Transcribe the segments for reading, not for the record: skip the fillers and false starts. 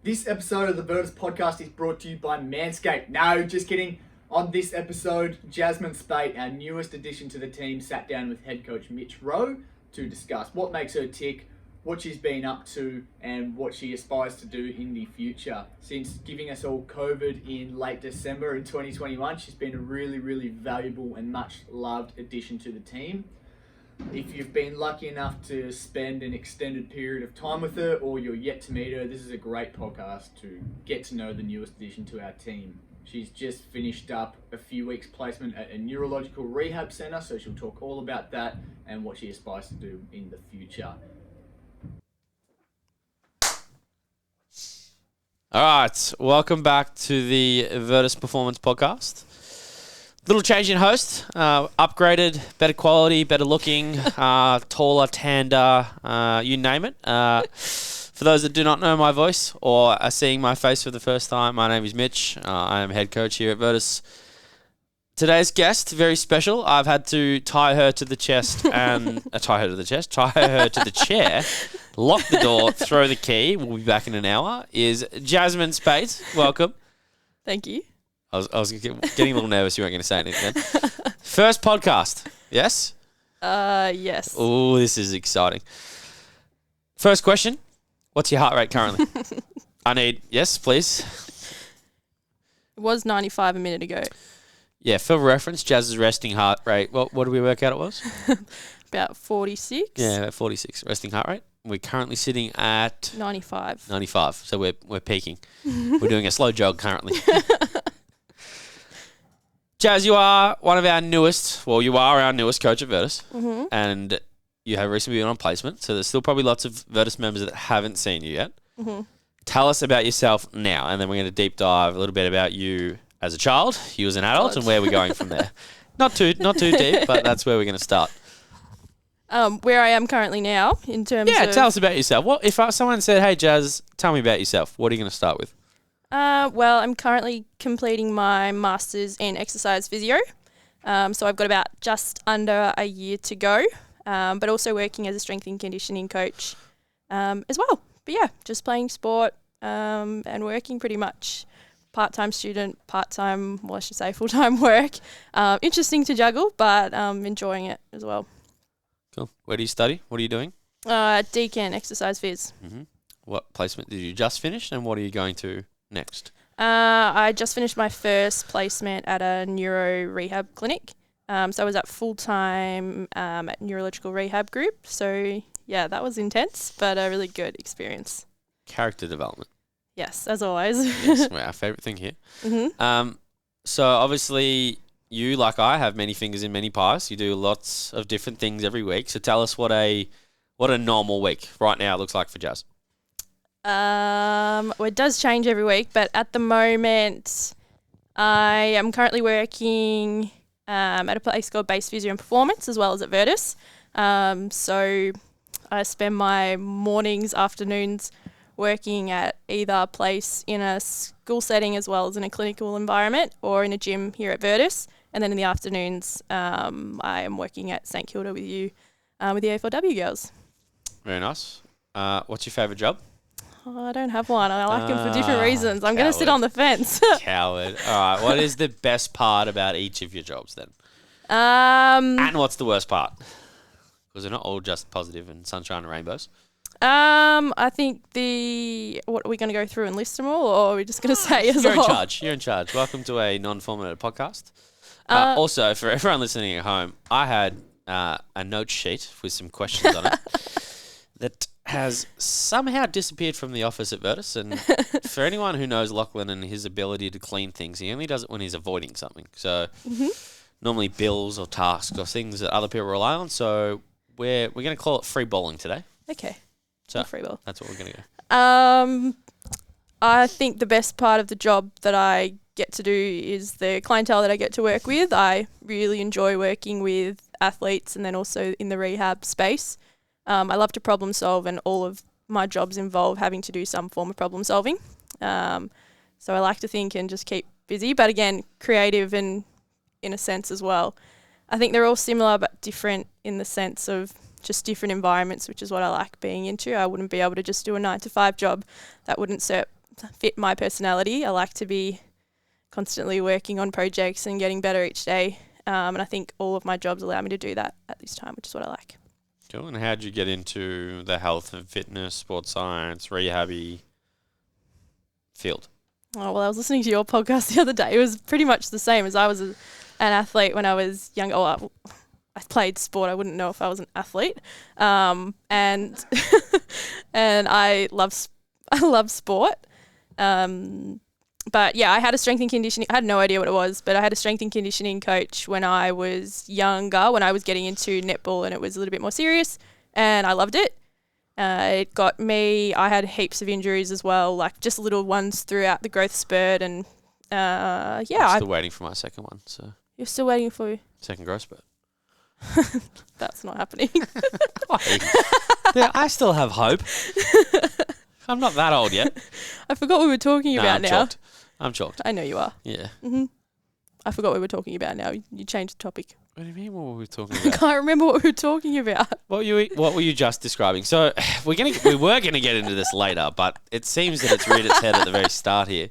This episode of the Virtus podcast is brought to you by Manscaped. No, just kidding. On this episode, Jasmine Speight, our newest addition to the team, sat down with head coach Mitch Rowe to discuss what makes her tick, what she's been up to, and what she aspires to do in the future. Since giving us all COVID in late December in 2021, she's been a really, really valuable and much loved addition to the team. If you've been lucky enough to spend an extended period of time with her or you're yet to meet her, this is a great podcast to get to know the newest addition to our team. She's just finished up a few weeks placement at a neurological rehab centre, so she'll talk all about that and what she aspires to do in the future. All right, welcome back to the Virtus Performance Podcast. Little change in host, upgraded, better quality, better looking, taller, tander, you name it. For those that do not know my voice or are seeing my face for the first time, my name is Mitch. I am head coach here at Virtus. Today's guest, very special. I've had to tie her to the chest and tie her to the chair, lock the door, throw the key. We'll be back in an hour. Is Jasmine Speight. Welcome. Thank you. I was getting a little nervous you weren't going to say anything then. First podcast, yes? Yes. Oh, this is exciting. First question, what's your heart rate currently? Yes, please. It was 95 a minute ago. Yeah, for reference, Jazz's resting heart rate, what did we work out it was? About 46. Yeah, about 46 resting heart rate. We're currently sitting at 95. 95, so we're peaking. We're doing a slow jog currently. Jazz, you are our newest coach at Virtus, and you have recently been on placement, so there's still probably lots of Virtus members that haven't seen you yet. Mm-hmm. Tell us about yourself now, and then we're going to deep dive a little bit about you as a child, you as an adult, and where we're going from there. Not too deep, but that's where we're going to start. Where I am currently now, in terms of... Yeah, tell us about yourself. What if someone said, hey, Jazz, tell me about yourself, what are you going to start with? Well, I'm currently completing my Masters in Exercise Physio. So I've got about just under a year to go, but also working as a strength and conditioning coach as well. But yeah, just playing sport and working pretty much part-time student, full-time work. Interesting to juggle, but enjoying it as well. Cool. Where do you study? What are you doing? Deacon Exercise Phys. Mm-hmm. What placement did you just finish, and what are you going to next? I just finished my first placement at a neuro rehab clinic. So I was at full-time at Neurological Rehab Group. So yeah, that was intense, but a really good experience. Character development. Yes, as always. Yes, our favourite thing here. Mm-hmm. So obviously you, like I, have many fingers in many pies. You do lots of different things every week. So tell us what a normal week right now looks like for Jazz. Well, it does change every week, but at the moment I am currently working at a place called Base Physio and Performance, as well as at Virtus. So I spend my mornings, afternoons working at either a place in a school setting as well as in a clinical environment, or in a gym here at Virtus. And then in the afternoons, I am working at St Kilda with you, with the A4W girls. Very nice. What's your favourite job? Oh, I don't have one. I like them for different reasons. I'm going to sit on the fence. Coward. All right. What is the best part about each of your jobs then? And what's the worst part? Because they're not all just positive and sunshine and rainbows. I think what are we going to go through and list them all, or are we just going to say as a whole? You're in charge. Welcome to a non-formative podcast. Also, for everyone listening at home, I had a note sheet with some questions on it that has somehow disappeared from the office at Virtus. And for anyone who knows Lachlan and his ability to clean things, he only does it when he's avoiding something. So normally bills or tasks or things that other people rely on. So we're going to call it free balling today. Okay. So free ball. That's what we're going to go. I think the best part of the job that I get to do is the clientele that I get to work with. I really enjoy working with athletes and then also in the rehab space. I love to problem solve, and all of my jobs involve having to do some form of problem solving. So I like to think and just keep busy, but again, creative and in a sense as well. I think they're all similar but different in the sense of just different environments, which is what I like being into. I wouldn't be able to just do a 9 to 5 job. That wouldn't fit my personality. I like to be constantly working on projects and getting better each day. And I think all of my jobs allow me to do that at this time, which is what I like. Cool. And how did you get into the health and fitness, sports science, rehabby field? Oh, well, I was listening to your podcast the other day. It was pretty much the same as I was an athlete when I was younger. Oh, I played sport. I wouldn't know if I was an athlete. And and I love sport. But yeah, I had a strength and conditioning. I had no idea what it was, but I had a strength and conditioning coach when I was younger, when I was getting into netball and it was a little bit more serious, and I loved it. It got me, I had heaps of injuries as well, like just little ones throughout the growth spurt. And I'm still waiting for my second one. So you're still waiting for second growth spurt. That's not happening. Yeah, I still have hope. I'm not that old yet. I forgot what we were talking about now. I'm chalked. I know you are. Yeah. Mm-hmm. I forgot what we were talking about now. You changed the topic. What do you mean? What were we talking I about? can't remember what we were talking about. What were you just describing? So we were gonna get into this later, but it seems that it's reared its head at the very start here.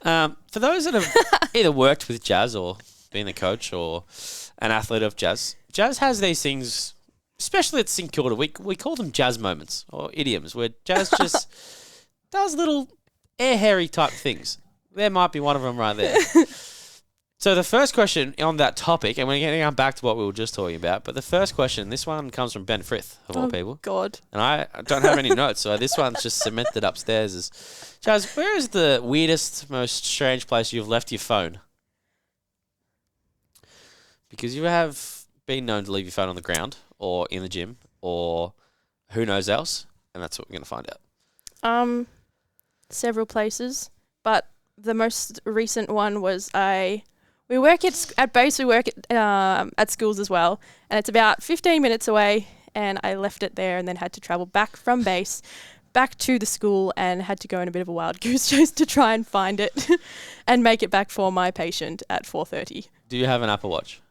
For those that have either worked with Jazz or been a coach or an athlete of Jazz, Jazz has these things, especially at St Kilda. We call them Jazz moments or idioms, where Jazz just does little air hairy type things. There might be one of them right there. So the first question on that topic, and we're getting back to what we were just talking about, but the first question, this one comes from Ben Frith, of all people. God. And I don't have any notes, so this one's just cemented upstairs. Jazz, where is the weirdest, most strange place you've left your phone? Because you have been known to leave your phone on the ground or in the gym or who knows else, and that's what we're going to find out. Several places, but the most recent one was we work at base. We work at schools as well, and it's about 15 minutes away. And I left it there, and then had to travel back from base, back to the school, and had to go on a bit of a wild goose chase to try and find it, and make it back for my patient at 4:30. Do you have an Apple Watch?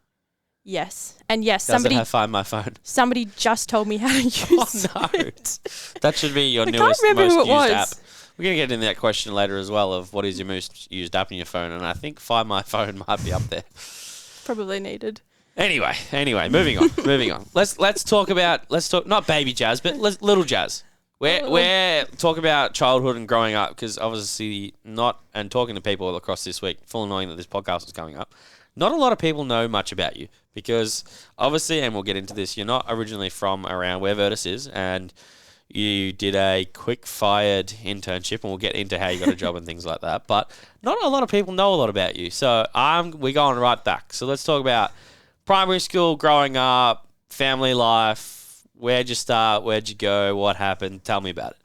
Yes, and yes, Does it have Find My Phone? Somebody just told me how to use it. That should be your I newest, can't remember most who it used was. app. We're going to get into that question later as well of what is your most used app in your phone, and I think Find My Phone might be up there. Probably needed. Anyway, moving on. Let's talk not baby Jazz, but little Jazz. We're talking about childhood and growing up, because obviously talking to people across this week, full annoying that this podcast is coming up. Not a lot of people know much about you, because obviously, and we'll get into this, you're not originally from around where Virtus is, and you did a quick-fired internship, and we'll get into how you got a job and things like that. But not a lot of people know a lot about you. So we're going right back. So let's talk about primary school, growing up, family life. Where'd you start? Where'd you go? What happened? Tell me about it.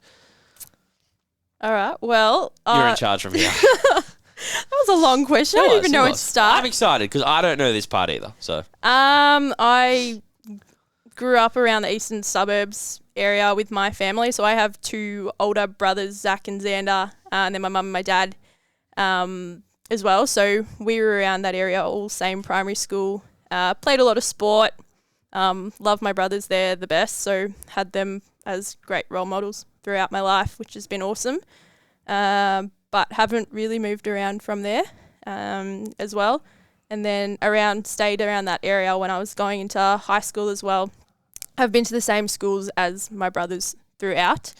All right. Well, you're in charge from here. That was a long question. I don't even know where to start. I'm excited because I don't know this part either. So I grew up around the eastern suburbs area with my family. So I have two older brothers, Zach and Xander, and then my mum and my dad as well. So we were around that area, all same primary school. Played a lot of sport. Love my brothers. They're the best. So had them as great role models throughout my life, which has been awesome. But haven't really moved around from there as well. And then stayed around that area when I was going into high school as well. I've been to the same schools as my brothers throughout,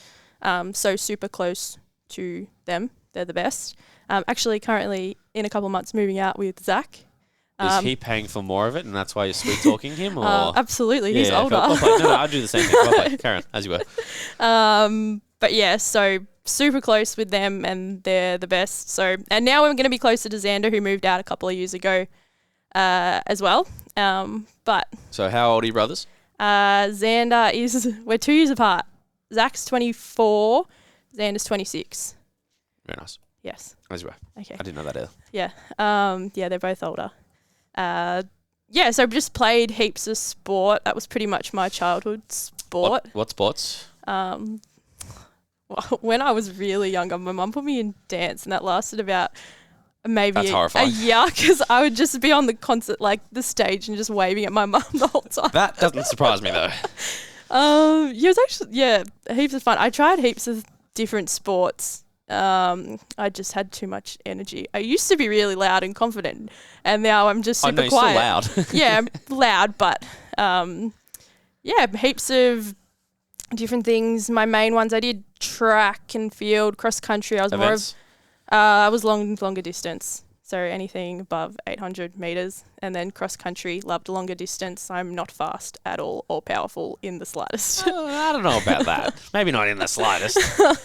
so super close to them. They're the best. Actually, currently in a couple of months moving out with Zach. Is he paying for more of it, and that's why you're sweet talking him? Or absolutely, he's older. No, I do the same thing. Well played. Carry on, as you were. But yeah, so super close with them, and they're the best. So, and now we're going to be closer to Xander, who moved out a couple of years ago, as well. So how old are your brothers? Xander we're 2 years apart. Zach's 24, Xander's 26. Very nice. Yes. As you were. Okay. I didn't know that either. Yeah. They're both older. So just played heaps of sport. That was pretty much my childhood sport. What sports? When I was really younger, my mum put me in dance, and that lasted about maybe a year, because I would just be on the concert, like the stage, and just waving at my mum the whole time. That doesn't surprise me though. It was actually heaps of fun. I tried heaps of different sports I just had too much energy. I used to be really loud and confident, and now I'm just super you're quiet. still loud. Yeah, I'm loud, but heaps of different things. My main ones, I did track and field, cross country. I was Events? I was longer distance. So anything above 800 meters, and then cross country, loved longer distance. I'm not fast at all or powerful in the slightest. I don't know about that. Maybe not in the slightest. But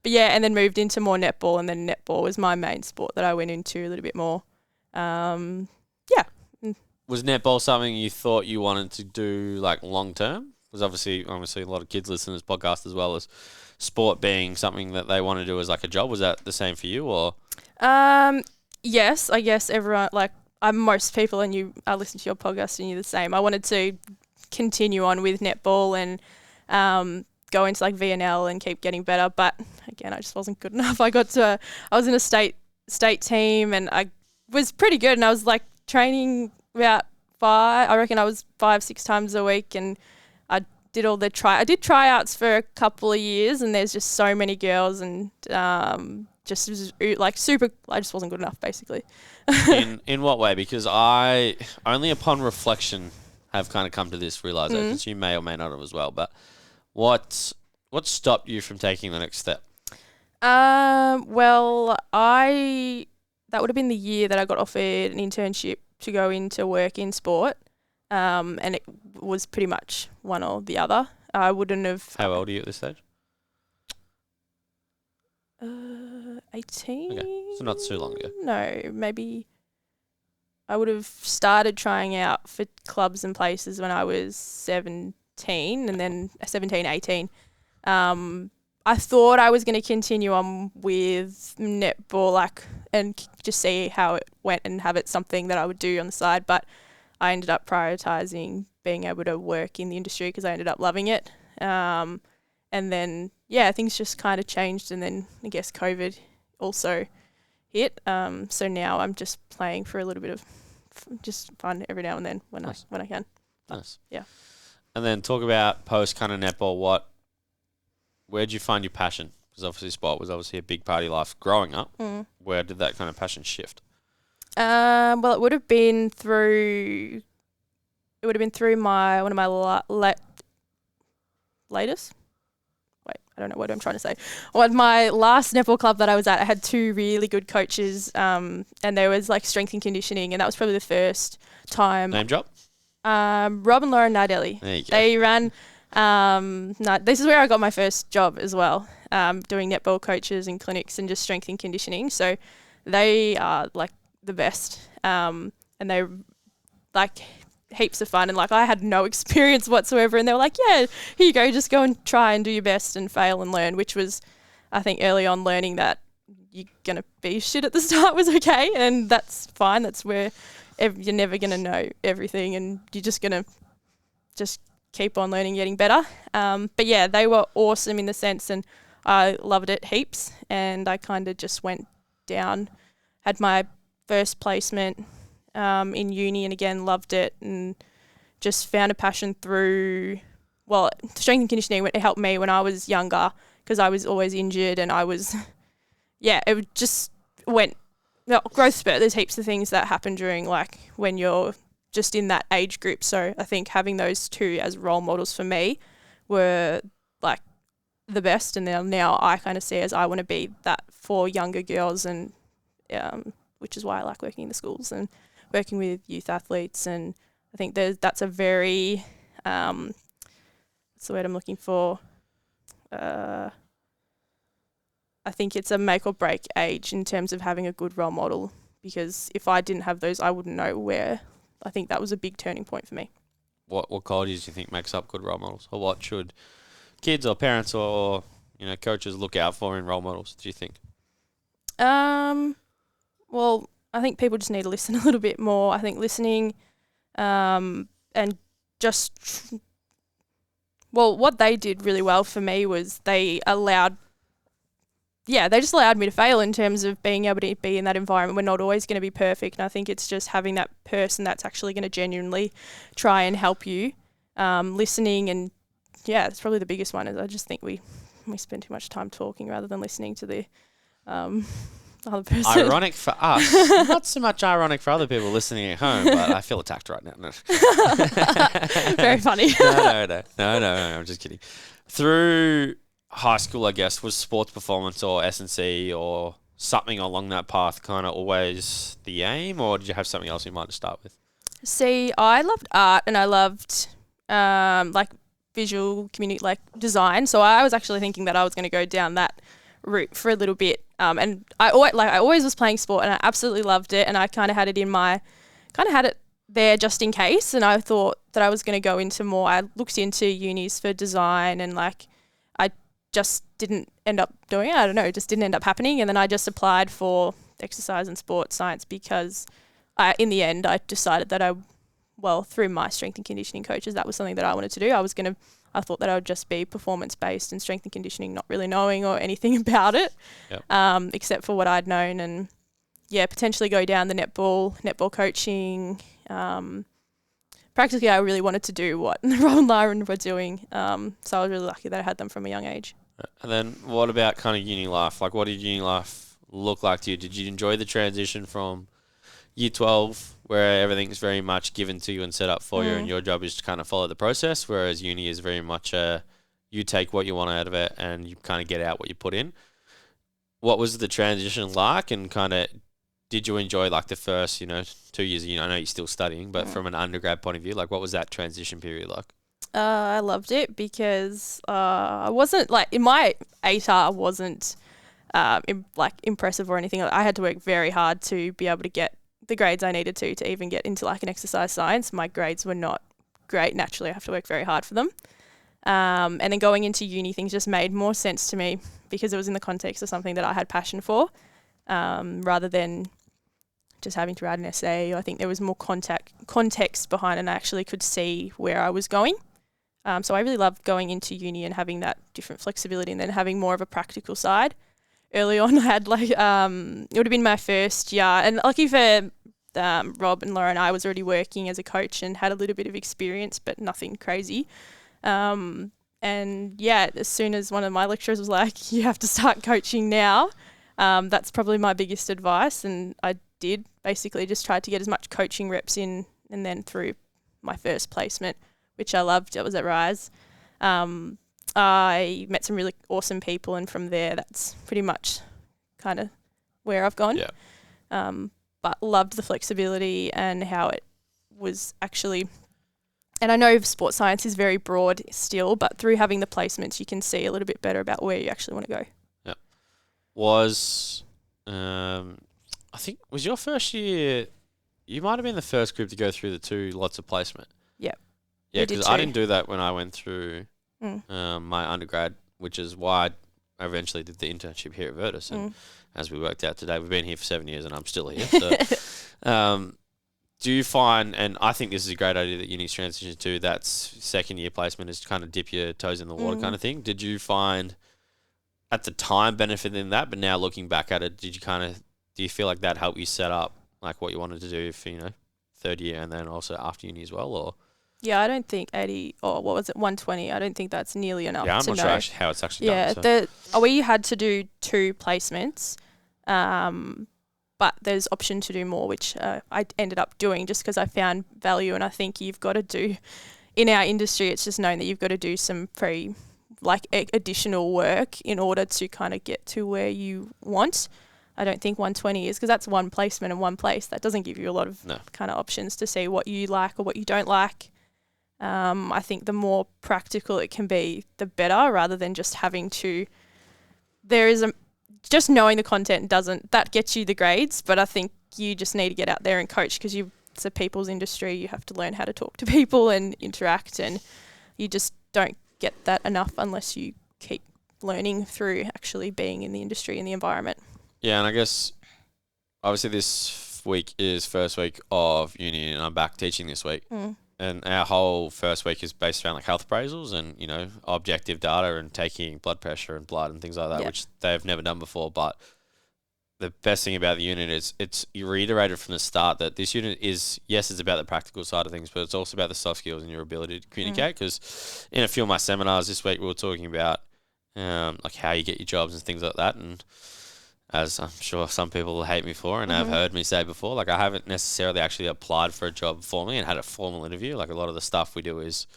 yeah, and then moved into more netball, and then netball was my main sport that I went into a little bit more. Was netball something you thought you wanted to do like long term? Because obviously a lot of kids listen to this podcast as well as sport being something that they want to do as like a job. Was that the same for you, or? Yes, I guess everyone, like most people, and I listen to your podcast and you're the same. I wanted to continue on with netball and go into like VNL and keep getting better, but again, I just wasn't good enough. I was in a state team, and I was pretty good, and I was like training about 5-6 times a week, and I did tryouts for a couple of years, and there's just so many girls, and just was like super. I just wasn't good enough, basically. In what way? Because I only upon reflection have kind of come to this realization. You may or may not have as well. But what stopped you from taking the next step? Well, that would have been the year that I got offered an internship to go into work in sport, and it was pretty much one or the other. I wouldn't have. How old are you at this stage? 18. Okay, so not too long ago. No, maybe I would have started trying out for clubs and places when I was 17, and then 17, 18. I thought I was going to continue on with netball, and just see how it went and have it something that I would do on the side, but I ended up prioritising being able to work in the industry because I ended up loving it. And then, things just kind of changed, and then I guess COVID also hit. So now I'm just playing for a little bit of just fun every now and then when I can. Nice. Yeah. And then talk about post kind of netball. Where did you find your passion? Because obviously sport was obviously a big part of your life growing up. Where did that kind of passion shift? Well, it would have been through one of my latest. Wait, I don't know what I'm trying to say. Well, my last netball club that I was at, I had two really good coaches, and there was like strength and conditioning, and that was probably the first time. Name drop? Rob and Lauren Nardelli. There you go. They ran. This is where I got my first job as well, doing netball coaches and clinics and just strength and conditioning. So they are like the best, and they like heaps of fun. And like I had no experience whatsoever, and they were like, "Yeah, here you go, just go and try and do your best and fail and learn." Which was, I think, early on learning that you're gonna be shit at the start was okay, and that's fine. That's where you're never gonna know everything, and you're just gonna keep on learning, getting better. But yeah, they were awesome in the sense, and I loved it heaps. And I kind of just went down, had my first placement in uni, and again loved it, and just found a passion through. Well, strength and conditioning, it helped me when I was younger because I was always injured, and I was, it just went growth spurt. There's heaps of things that happen during like when you're just in that age group. So I think having those two as role models for me were like the best. And then now I kind of see as I want to be that for younger girls, and which is why I like working in the schools and working with youth athletes. And I think that's a very, what's the word I'm looking for? I think it's a make or break age in terms of having a good role model, because if I didn't have those, I wouldn't know where. I think that was a big turning point for me. What qualities do you think makes up good role models, or what should kids or parents or coaches look out for in role models, do you think? Well, I think people just need to listen a little bit more. I think listening, and just what they did really well for me was they just allowed me to fail in terms of being able to be in that environment. We're not always going to be perfect, and I think it's just having that person that's actually going to genuinely try and help you, listening, and it's probably the biggest one. Is I just think we we spend too much time talking rather than listening to the other person. Ironic for us, not so much ironic for other people listening at home, but I feel attacked right now. No. Very funny. No, I'm just kidding. Through high school, I guess, was sports performance or S&C or something along that path kind of always the aim, or did you have something else you might start with? See, I loved art and I loved like visual community, like design. So I was actually thinking that I was going to go down that route for a little bit. And I always was playing sport and I absolutely loved it. And I kind of had it there just in case. And I thought that I was going to go into more. I looked into unis for design and like I just didn't end up doing it. I don't know, it just didn't end up happening. And then I just applied for exercise and sports science because in the end I decided that through my strength and conditioning coaches, that was something that I wanted to do. I thought that I would just be performance-based and strength and conditioning, not really knowing or anything about it, except for what I'd known. And, potentially go down the netball coaching. Practically, I really wanted to do what Rob and Lyron were doing. So I was really lucky that I had them from a young age. And then what about kind of uni life? Like, what did uni life look like to you? Did you enjoy the transition from year 12, where everything's very much given to you and set up for you, and your job is to kind of follow the process, whereas uni is very much you take what you want out of it and you kind of get out what you put in? What was the transition like, and kind of did you enjoy like the first 2 years? I know you're still studying, but from an undergrad point of view, like what was that transition period like? I loved it because I wasn't like in my ATAR wasn't impressive or anything. I had to work very hard to be able to get the grades I needed to even get into like an exercise science. My grades were not great. Naturally, I have to work very hard for them. And then going into uni, things just made more sense to me because it was in the context of something that I had passion for, rather than just having to write an essay. I think there was more context behind it, and I actually could see where I was going. So I really loved going into uni and having that different flexibility, and then having more of a practical side. Early on, I had it would have been my first year, and lucky for Rob and Laura and I was already working as a coach and had a little bit of experience, but nothing crazy. And as soon as one of my lecturers was like, you have to start coaching now, that's probably my biggest advice. And I did basically just try to get as much coaching reps in, and then through my first placement, which I loved, it was at Rise. I met some really awesome people, and from there, that's pretty much kind of where I've gone. Yeah. But loved the flexibility and how it was actually, and I know sports science is very broad still, but through having the placements, you can see a little bit better about where you actually want to go. Yeah. I think, was your first year, you might have been the first group to go through the 2 lots of placement. Yep. Yeah, because I didn't do that when I went through my undergrad, which is why I eventually did the internship here at Virtus. And as we worked out today, we've been here for 7 years and I'm still here. So, do you find, and I think this is a great idea that uni's transition to, that second year placement is to kind of dip your toes in the water kind of thing. Did you find at the time benefit in that, but now looking back at it, do you feel like that helped you set up like what you wanted to do for, third year and then also after uni as well, or? Yeah, I don't think 80 or 120. I don't think that's nearly enough. Yeah, I'm to not know. sure how it's actually done. Yeah, we had to do 2 placements, but there's option to do more, which I ended up doing just because I found value. And I think you've got to do, in our industry, it's just known that you've got to do some additional work in order to kind of get to where you want. I don't think 120 is, because that's one placement in one place. That doesn't give you a lot of kind of options to see what you like or what you don't like. I think the more practical it can be, the better, rather than just having to. Just knowing the content that gets you the grades, but I think you just need to get out there and coach, because it's a people's industry. You have to learn how to talk to people and interact, and you just don't get that enough unless you keep learning through actually being in the industry and the environment. Yeah, and I guess obviously this week is first week of uni, and I'm back teaching this week. And our whole first week is based around like health appraisals and, objective data and taking blood pressure and blood and things like that, which they've never done before. But the best thing about the unit is you reiterated from the start that this unit is, yes, it's about the practical side of things, but it's also about the soft skills and your ability to communicate. Because in a few of my seminars this week, we were talking about like how you get your jobs and things like that. And as I'm sure some people will hate me for and have heard me say before, like I haven't necessarily actually applied for a job formally and had a formal interview. Like a lot of the stuff we do is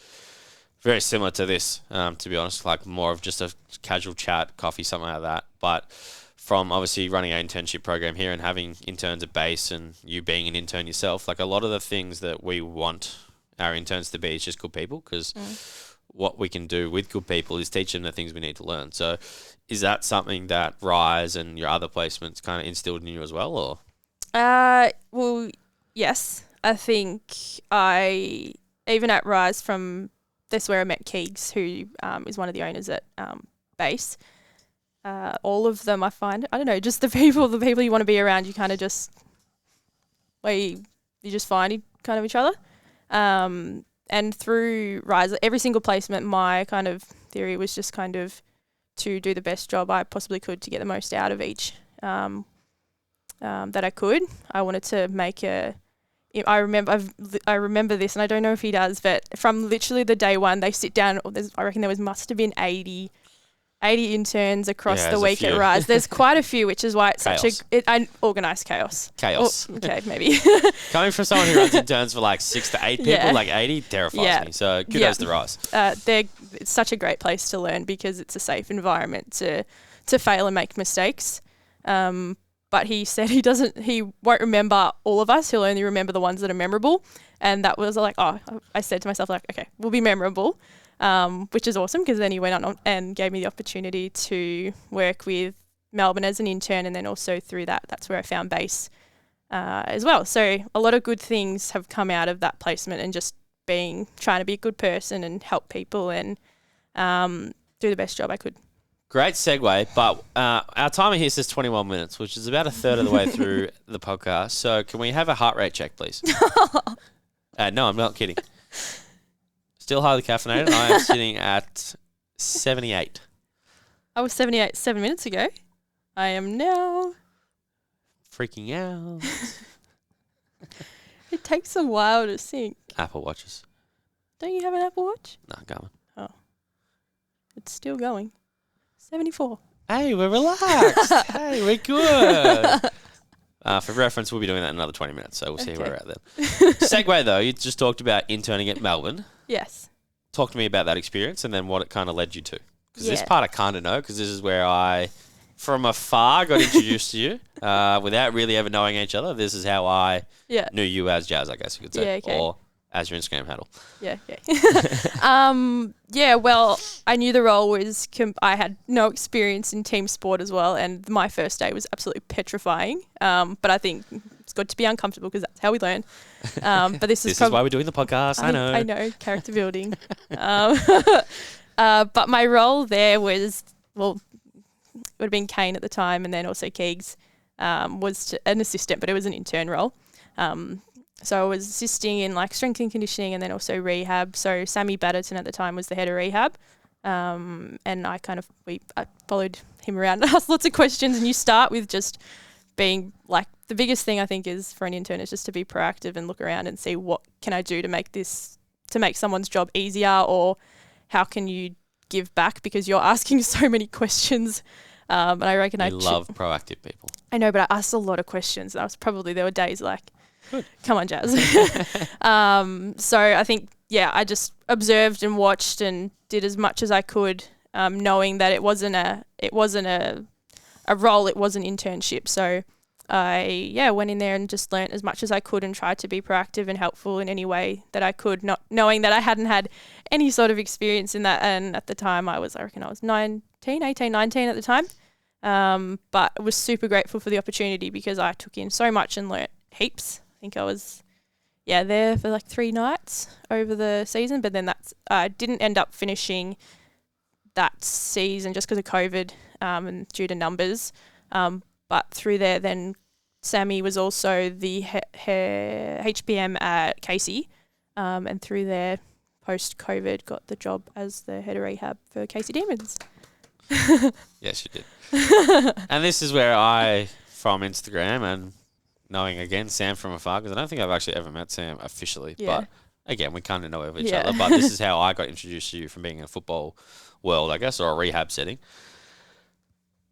very similar to this, to be honest, like more of just a casual chat, coffee, something like that. But from obviously running an internship program here and having interns at base and you being an intern yourself, like a lot of the things that we want our interns to be is just good people, because what we can do with good people is teach them the things we need to learn. So is that something that Rise and your other placements kind of instilled in you as well, or? Well, yes. I think even at Rise, that's where I met Keegs, who is one of the owners at base. All of them, I find, I don't know, just the people you want to be around, you kind of just, you just find kind of each other. And through Rise, every single placement, my kind of theory was just kind of to do the best job I possibly could to get the most out of each that I could. I wanted to make I remember this, and I don't know if he does, but from literally the day one, they sit down. I reckon must have been 80 interns across the week at Rise. There's quite a few, which is why it's such an organised chaos. Okay, maybe. Coming from someone who runs interns for like 6 to 8 people, like 80 terrifies me. So kudos to Rise. It's such a great place to learn because it's a safe environment to fail and make mistakes. But he said he won't remember all of us. He'll only remember the ones that are memorable. And that was like, I said to myself, like, okay, we'll be memorable. Which is awesome because then he went on and gave me the opportunity to work with Melbourne as an intern, and then also through that's where I found base as well. So a lot of good things have come out of that placement, and just trying to be a good person and help people and do the best job I could. Great segue, but our timer here says 21 minutes, which is about a third of the way through the podcast. So can we have a heart rate check, please? No, I'm not kidding. Still highly caffeinated. I am sitting at 78. I was 78 7 minutes ago. I am now freaking out. It takes a while to sync. Apple Watches. Don't you have an Apple Watch? No, going. Oh. It's still going. 74. Hey, we're relaxed. Hey, we're good. For reference, we'll be doing that in another 20 minutes, so we'll see where we're at then. Segue, though, you just talked about interning at Melbourne. Yes. Talk to me about that experience and then what it kind of led you to. Because this part I kind of know, because this is where I, from afar, got introduced to you without really ever knowing each other. This is how I knew you as Jazz, I guess you could say. Yeah, okay. Or as your Instagram handle. Yeah, okay. Well, I knew the role was, I had no experience in team sport as well, and my first day was absolutely petrifying. But I think it's good to be uncomfortable because that's how we learn. But this is why we're doing the podcast. I know, character building. But my role there was, it would have been Kane at the time, and then also Keegs was an assistant, but it was an intern role. So I was assisting in like strength and conditioning and then also rehab. So Sammy Batterton at the time was the head of rehab. And I followed him around and asked lots of questions, and you start with just being like, the biggest thing I think is for an intern is just to be proactive and look around and see what can I do to make someone's job easier, or how can you give back, because you're asking so many questions. And I reckon I love proactive people. I know, but I asked a lot of questions. There were days like, good. Come on, Jazz. So I think, I just observed and watched and did as much as I could, knowing that it wasn't a role, it was an internship. So I went in there and just learnt as much as I could and tried to be proactive and helpful in any way that I could, not knowing that I hadn't had any sort of experience in that. And at the time I was 19 at the time. But I was super grateful for the opportunity because I took in so much and learnt heaps. I think I was there for like 3 nights over the season, but then I didn't end up finishing that season just because of COVID and due to numbers. But through there, then Sammy was also the HPM at Casey, and through there, post-COVID, got the job as the head of rehab for Casey Demons. Yes, you did. And this is where I, from Instagram and knowing again Sam from afar, because I don't think I've actually ever met Sam officially, but again, we kind of know of each other. But this is how I got introduced to you, from being a football world, I guess, or a rehab setting.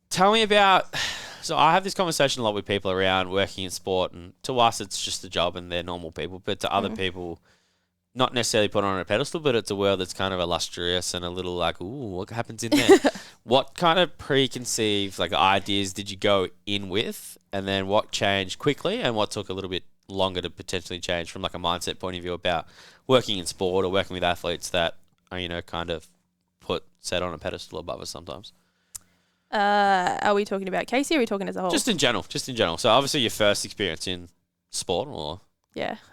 Tell me about. So I have this conversation a lot with people around working in sport, and to us it's just a job and they're normal people, but to other people, not necessarily put on a pedestal, but it's a world that's kind of illustrious and a little like, ooh, what happens in there? What kind of preconceived ideas did you go in with, and then what changed quickly, and what took a little bit longer to potentially change from a mindset point of view about working in sport or working with athletes that are kind of set on a pedestal above us sometimes? Are we talking about Casey or are we talking as a whole? Just in general. So obviously your first experience in sport or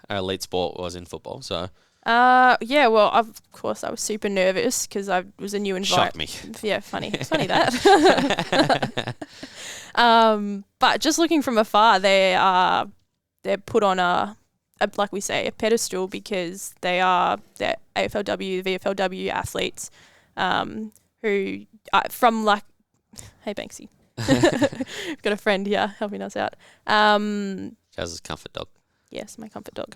elite sport was in football. So well, of course I was super nervous because I was a new environment. Shocked me. Yeah, funny. It's funny that. But just looking from afar, they're put on a like we say, a pedestal because they're AFLW, VFLW athletes who from hey Banksy, we've got a friend here helping us out. Jaz's comfort dog. Yes, my comfort dog.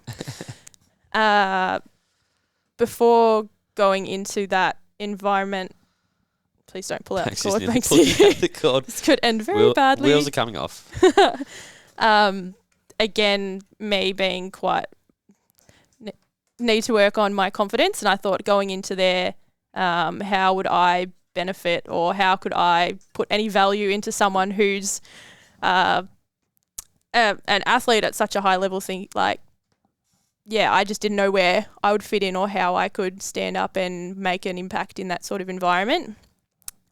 Before going into that environment, please don't pull out the cord, Banksy. The cord. This could end very badly. Wheels are coming off. Again, me being quite need to work on my confidence, and I thought going into there, how would I benefit or how could I put any value into someone who's an athlete at such a high level I just didn't know where I would fit in or how I could stand up and make an impact in that sort of environment.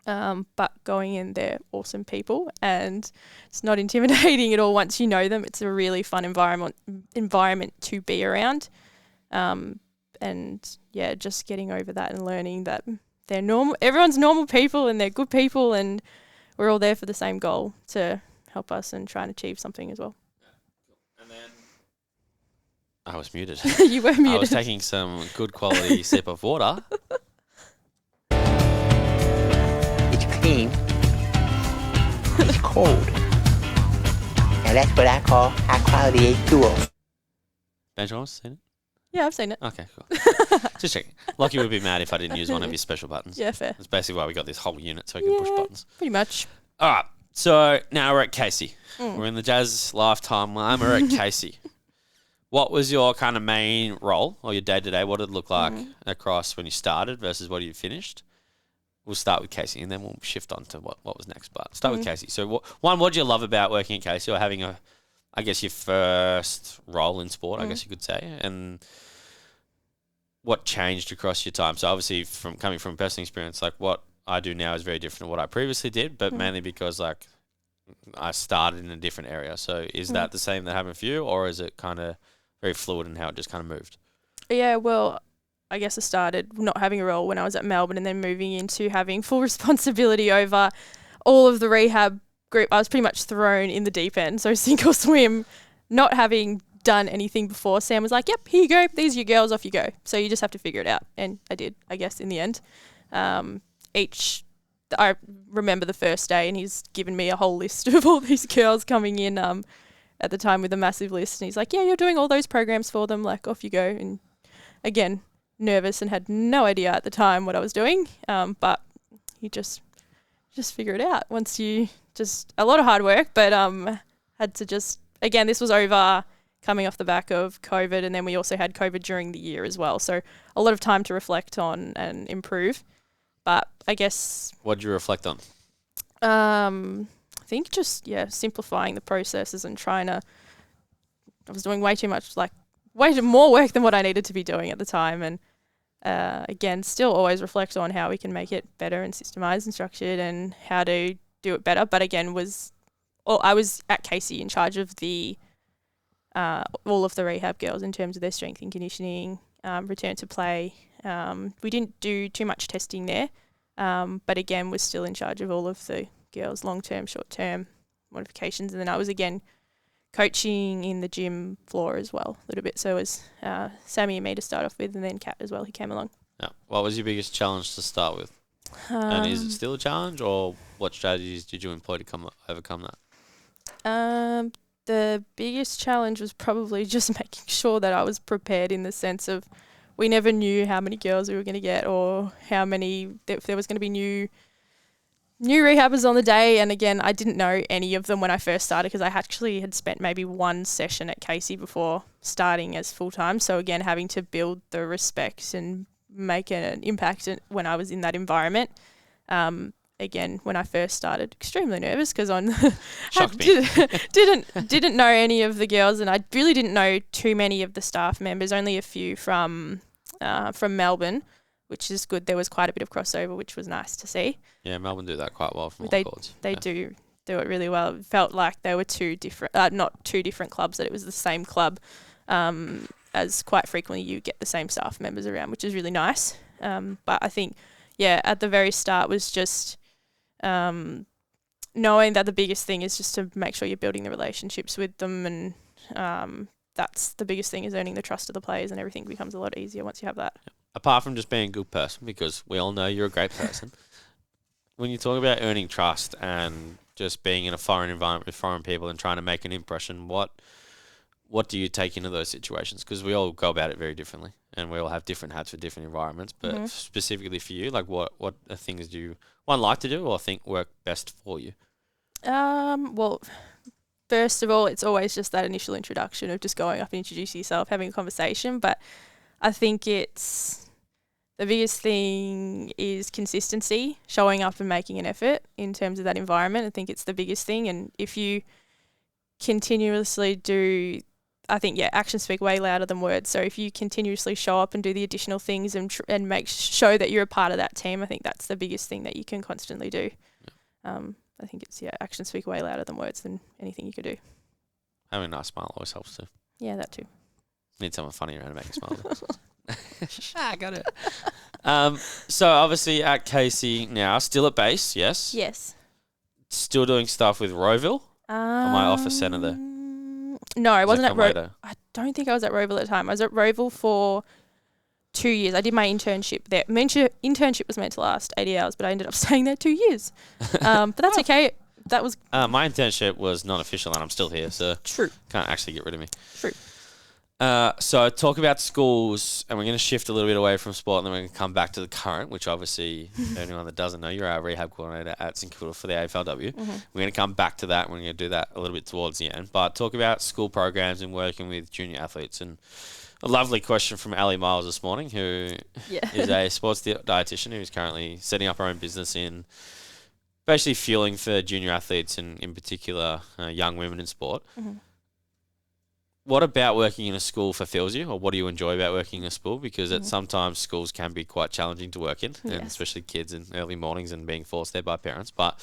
But going in, they're awesome people and it's not intimidating at all once you know them. It's a really fun environment to be around. And yeah, just getting over that and learning that they're normal. Everyone's normal people and they're good people and we're all there for the same goal to help us and try and achieve something as well. And then I was muted. You were muted. I was taking some good quality sip of water. It's clean. It's cold. And that's what I call high quality H2O. Benjamin, seen it? Yeah, I've seen it. Okay, cool. Just checking. Lockie would be mad if I didn't use one of his special buttons. Yeah, fair. That's basically why we got this whole unit so we can push buttons. Pretty much. All right. So now we're at Casey. We're in the Jazz lifetime line. We're at Casey. What was your kind of main role or your day-to-day? What did it look like across when you started versus what you finished? We'll start with Casey and then we'll shift on to what was next. But start with Casey. So what did you love about working at Casey or having your first role in sport, I guess you could say, and what changed across your time? So obviously from coming from personal experience, what I do now is very different to what I previously did, but mainly because I started in a different area. So is that the same that happened for you or is it kind of very fluid in how it just kind of moved? Yeah, well, I guess I started not having a role when I was at Melbourne and then moving into having full responsibility over all of the rehab group. I was pretty much thrown in the deep end, so sink or swim, not having done anything before. Sam was like, yep, here you go, these are your girls, off you go. So you just have to figure it out. And I did, I guess, in the end. I remember the first day and he's given me a whole list of all these girls coming in at the time with a massive list. And he's like, yeah, you're doing all those programs for them, off you go. And again, nervous and had no idea at the time what I was doing. But you just figure it out once you just a lot of hard work, but had to just, again, this was over coming off the back of COVID and then we also had COVID during the year as well. So a lot of time to reflect on and improve. But I guess... What did you reflect on? I think just, simplifying the processes and I was doing way too more work than what I needed to be doing at the time. And again, still always reflect on how we can make it better and systemized and structured and how to do it better. But again, I was at Casey in charge of all of the rehab girls in terms of their strength and conditioning, return to play. We didn't do too much testing there, but again, was still in charge of all of the girls' long-term, short-term modifications. And then I was again coaching in the gym floor as well a little bit. So it was Sammy and me to start off with, and then Kat as well, who came along. Yeah. What was your biggest challenge to start with? And is it still a challenge, or what strategies did you employ to overcome that? The biggest challenge was probably just making sure that I was prepared in the sense of we never knew how many girls we were going to get or how many, if there was going to be new rehabbers on the day. And again, I didn't know any of them when I first started because I actually had spent maybe one session at Casey before starting as full-time. So again, having to build the respect and make an impact when I was in that environment. Again, when I first started, extremely nervous because didn't know any of the girls, and I really didn't know too many of the staff members. Only a few from Melbourne, which is good. There was quite a bit of crossover, which was nice to see. Yeah, Melbourne do that quite well from all They records. do it really well. It felt like they were not two different clubs, that it was the same club. As quite frequently you get the same staff members around, which is really nice. But I think, at the very start was just knowing that the biggest thing is just to make sure you're building the relationships with them, and that's the biggest thing, is earning the trust of the players, and everything becomes a lot easier once you have that. Apart from just being a good person, because we all know you're a great person, when you talk about earning trust and just being in a foreign environment with foreign people and trying to make an impression, what do you take into those situations? Because we all go about it very differently, and we all have different hats for different environments. But specifically for you, like what are things do you like to do or think work best for you? Well, first of all, it's always just that initial introduction of just going up and introducing yourself, having a conversation. But I think the biggest thing is consistency, showing up and making an effort in terms of that environment. I think it's the biggest thing. And if you continuously do, I think, actions speak way louder than words. So if you continuously show up and do the additional things and show that you're a part of that team, I think that's the biggest thing that you can constantly do. I think it's, actions speak way louder than words than anything you could do. Having a nice smile always helps too. Yeah, that too. Need someone funny around to make a smile. I got it. So obviously at Casey now, still at base, yes? Yes. Still doing stuff with Rowville? Or my office centre there? No, I wasn't at Rowville. I don't think I was at Rowville at the time. I was at Rowville for 2 years. I did my internship there. My internship was meant to last 80 hours, but I ended up staying there 2 years. But that's okay. That was... my internship was non-official and I'm still here, so... True. Can't actually get rid of me. True. So talk about schools, and we're going to shift a little bit away from sport, and then we're going to come back to the current, which obviously, anyone that doesn't know, you're our rehab coordinator at St Kilda for the AFLW. We're going to come back to that. We're going to do that a little bit towards the end. But talk about school programs and working with junior athletes. And a lovely question from Ali Miles this morning, who is a sports dietitian who's currently setting up her own business in basically fueling for junior athletes and in particular young women in sport. What about working in a school fulfills you, or what do you enjoy about working in a school? Because sometimes schools can be quite challenging to work in, and especially kids in early mornings and being forced there by parents. But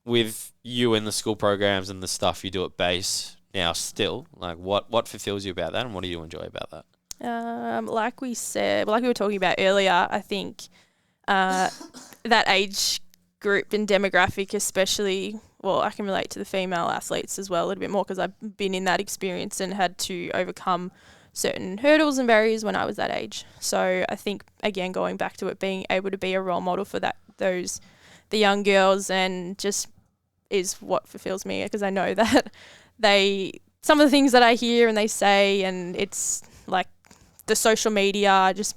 with you and the school programs and the stuff you do at base now still, like what fulfills you about that, and what do you enjoy about that? Like we were talking about earlier, I think that age group and demographic especially... Well, I can relate to the female athletes as well a little bit more because I've been in that experience and had to overcome certain hurdles and barriers when I was that age. So I think, again, going back to it, being able to be a role model for the young girls, and just is what fulfills me, because I know that some of the things that I hear and they say, and it's like the social media, just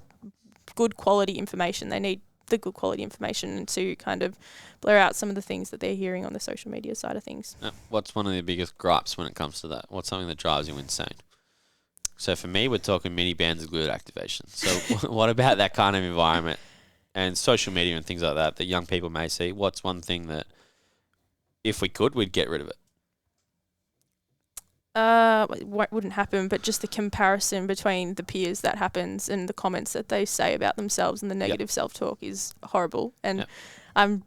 good quality information. They need the good quality information to kind of blur out some of the things that they're hearing on the social media side of things. What's one of the biggest gripes when it comes to that? What's something that drives you insane? So for me, we're talking mini bands of glute activation. So what about that kind of environment and social media and things like that young people may see? What's one thing that, if we could, we'd get rid of it? It wouldn't happen, but just the comparison between the peers that happens and the comments that they say about themselves and the negative self-talk is horrible. And I'm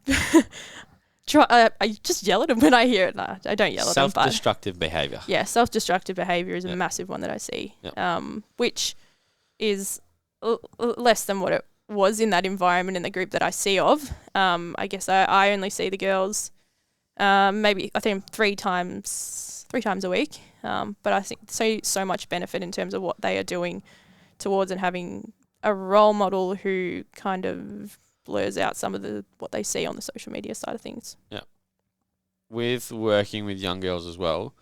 I just yell at them when I hear it. No, I don't yell at them. Self-destructive behaviour. Yeah, self-destructive behaviour is a massive one that I see, which is less than what it was in that environment in the group that I see of. I guess I only see the girls maybe I think three times a week. But I think so much benefit in terms of what they are doing towards and having a role model who kind of blurs out some of what they see on the social media side of things. Yeah. With working with young girls as well,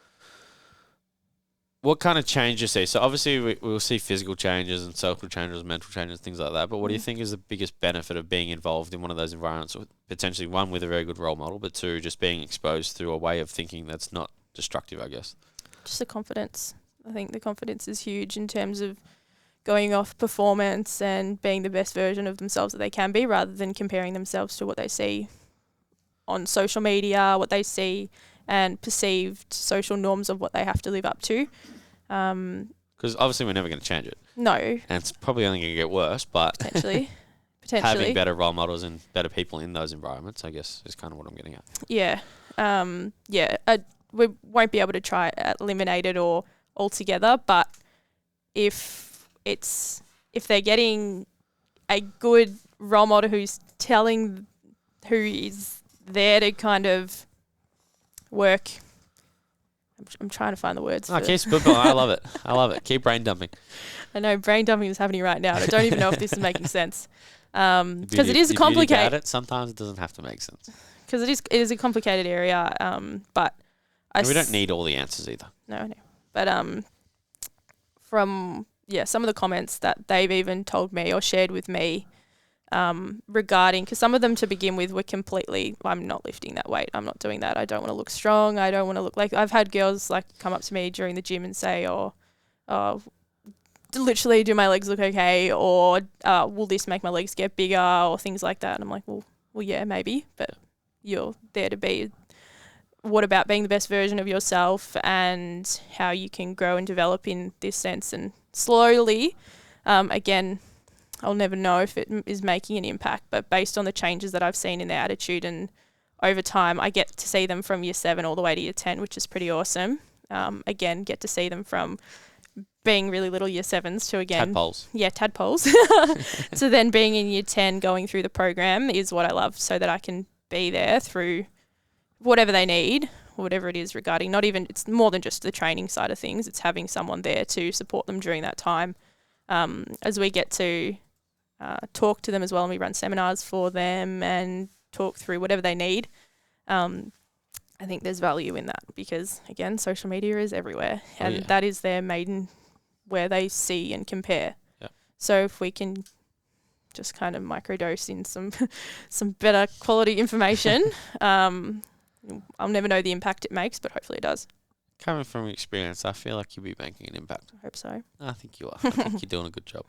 what kind of change you see? So obviously we'll see physical changes and social changes, mental changes, things like that. But what do you think is the biggest benefit of being involved in one of those environments? Potentially, one, with a very good role model, but two, just being exposed through a way of thinking that's not destructive, I guess. Just the confidence. I think the confidence is huge in terms of going off performance and being the best version of themselves that they can be, rather than comparing themselves to what they see on social media, what they see and perceived social norms of what they have to live up to. Because obviously we're never going to change it. No. And it's probably only going to get worse, but Potentially. having better role models and better people in those environments, I guess, is kind of what I'm getting at. Yeah. We won't be able to try eliminate it or altogether, but if they're getting a good role model who is there to kind of work. I'm trying to find the words. Oh, keep spitballing. I love it. I love it. Keep brain dumping. I know brain dumping is happening right now, and I don't even know if this is making sense. Because it is complicated. Sometimes it doesn't have to make sense. Because it is a complicated area, but we don't need all the answers either. No. But from some of the comments that they've even told me or shared with me regarding, because some of them to begin with were completely, I'm not lifting that weight, I'm not doing that, I don't want to look strong, I don't want to look like, I've had girls like come up to me during the gym and say, literally, do my legs look okay, or will this make my legs get bigger, or things like that. And I'm like, well yeah, maybe, but you're there to be. What about being the best version of yourself and how you can grow and develop in this sense? And slowly, again, I'll never know if it is making an impact, but based on the changes that I've seen in their attitude and over time, I get to see them from year 7 all the way to year 10, which is pretty awesome. Again, get to see them from being really little year 7s to again... Tadpoles. Yeah, tadpoles. So then being in year 10, going through the program is what I love, so that I can be there through whatever they need, whatever it is regarding, it's more than just the training side of things, it's having someone there to support them during that time. As we get to talk to them as well, and we run seminars for them and talk through whatever they need. I think there's value in that because, again, social media is everywhere, and that is their maiden where they see and compare. Yeah. So if we can just kind of microdose in some better quality information, I'll never know the impact it makes, but hopefully it does. Coming from experience, I feel like you'll be making an impact. I hope so. I think you are. I think you're doing a good job.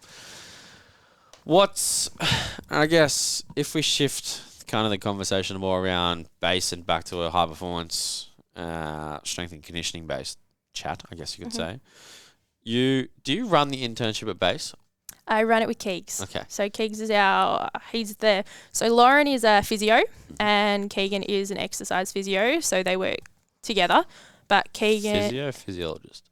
I guess, if we shift kind of the conversation more around base and back to a high performance, strength and conditioning based chat, I guess you could say. Do you run the internship at base? I run it with Keegs. Okay. So Keegs is so Lauren is a physio and Keegan is an exercise physio. So they work together. But Keegan... Physiologist.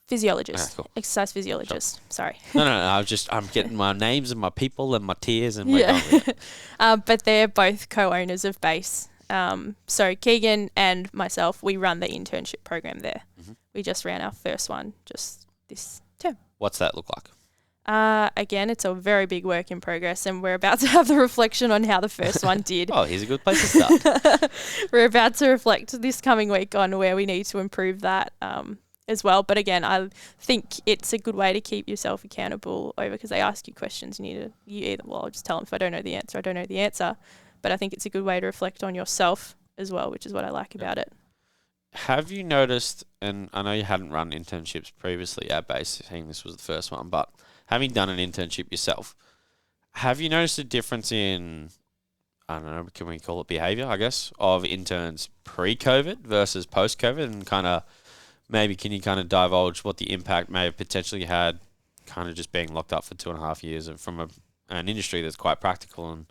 Physiologist. Okay, cool. Exercise physiologist. Sure. Sorry. No. I'm getting my names and my people and my tiers and we're going with it. But they're both co-owners of Base. So Keegan and myself, we run the internship program there. Mm-hmm. We just ran our first one just this term. What's that look like? Again, it's a very big work in progress, and we're about to have the reflection on how the first one did. Oh, here's a good place to start. We're about to reflect this coming week on where we need to improve that as well. But again, I think it's a good way to keep yourself accountable because they ask you questions. I'll just tell them if I don't know the answer, I don't know the answer. But I think it's a good way to reflect on yourself as well, which is what I like about it. Have you noticed, and I know you hadn't run internships previously at Base, saying this was the first one, but having done an internship yourself, have you noticed a difference in, I don't know, can we call it behaviour, I guess, of interns pre-COVID versus post-COVID? And kind of, maybe can you kind of divulge what the impact may have potentially had kind of just being locked up for 2.5 years and from an industry that's quite practical, and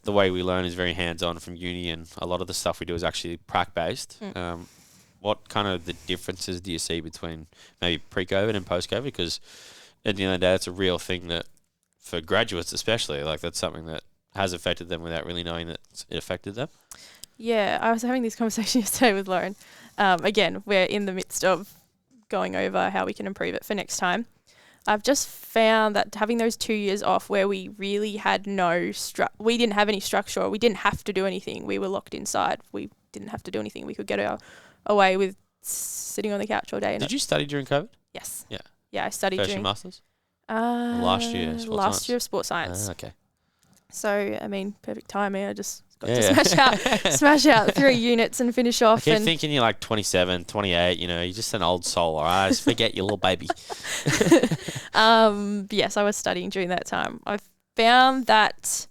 the way we learn is very hands-on from uni, and a lot of the stuff we do is actually prac-based. What kind of the differences do you see between maybe pre-COVID and post-COVID? Because at the end of the day, it's a real thing that, for graduates especially, like that's something that has affected them without really knowing that it affected them. Yeah, I was having this conversation yesterday with Lauren. Again, we're in the midst of going over how we can improve it for next time. I've just found that having those 2 years off where we really had we didn't have any structure, or we didn't have to do anything. We were locked inside. We didn't have to do anything. We could get away with sitting on the couch all day. Did you study during COVID? Yes. Yeah. Yeah, I studied First year during masters. Last year, sports last science? year of sports science. Okay. So I mean, perfect timing. I just got Yeah, to yeah. smash out 3 units and finish off. I keep And thinking you're like 27, 28. You know, you're just an old soul. All right, just forget your little baby. yes, I was studying during that time. I found that,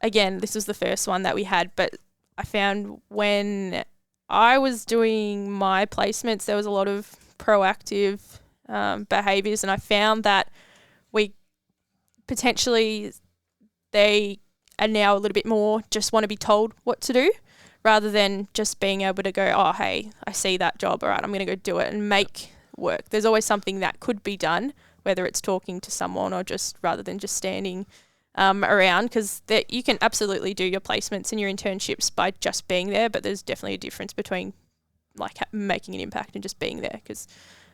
again, this was the first one that we had, but I found when I was doing my placements, there was a lot of proactive behaviours, and I found that we potentially, they are now a little bit more just want to be told what to do rather than just being able to go, oh, hey, I see that job, all right, I'm going to go do it and make work. There's always something that could be done, whether it's talking to someone or just rather than just standing around, because you can absolutely do your placements and your internships by just being there, but there's definitely a difference between like making an impact and just being there, because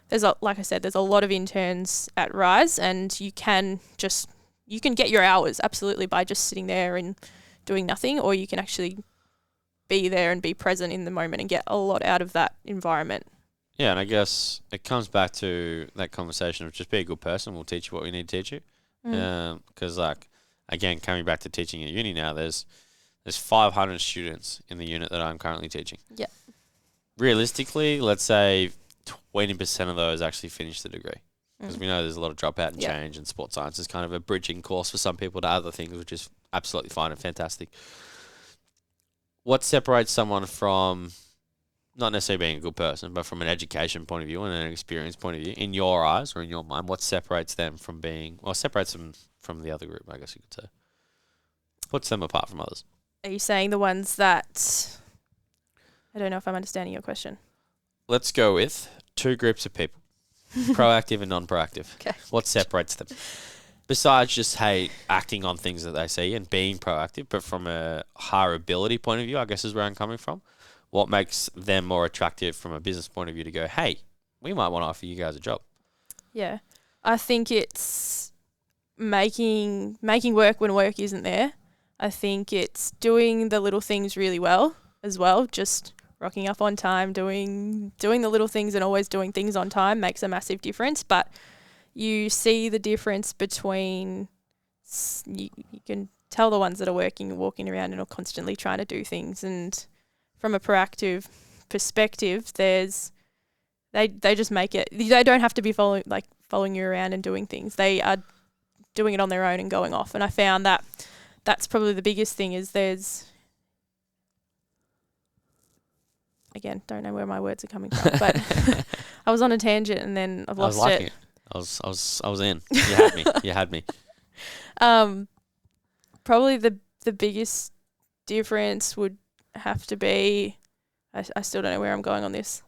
there's like I said, there's a lot of interns at Rise, and you can get your hours absolutely by just sitting there and doing nothing, or you can actually be there and be present in the moment and get a lot out of that environment. Yeah, and I guess it comes back to that conversation of just be a good person. We'll teach you what we need to teach you. Because, like, again, coming back to teaching at uni now, there's 500 students in the unit that I'm currently teaching. Yeah. Realistically, let's say 20% of those actually finish the degree. Because we know there's a lot of dropout and Yeah. change, and sports science is kind of a bridging course for some people to other things, which is absolutely fine and fantastic. What separates someone from not necessarily being a good person, but from an education point of view and an experience point of view, in your eyes or in your mind, what separates them from being, or separates them from the other group, I guess you could say? Puts them apart from others. Are you saying the ones that, I don't know if I'm understanding your question. Let's go with 2 groups of people, proactive and non-proactive. Okay. What separates them? Besides just, hey, acting on things that they see and being proactive, but from a higher ability point of view, I guess is where I'm coming from. What makes them more attractive from a business point of view to go, hey, we might want to offer you guys a job? Yeah. I think it's making work when work isn't there. I think it's doing the little things really well as well. Just rocking up on time, doing the little things and always doing things on time makes a massive difference. But you see the difference between, you can tell the ones that are walking around and are constantly trying to do things, and from a proactive perspective, they just make it. They don't have to be following you around and doing things. They are doing it on their own and going off. And I found that that's probably the biggest thing. Is again, don't know where my words are coming from, but I was on a tangent and then I've lost it. I was in. You had me. You had me. Probably the biggest difference would have to be, I still don't know where I'm going on this.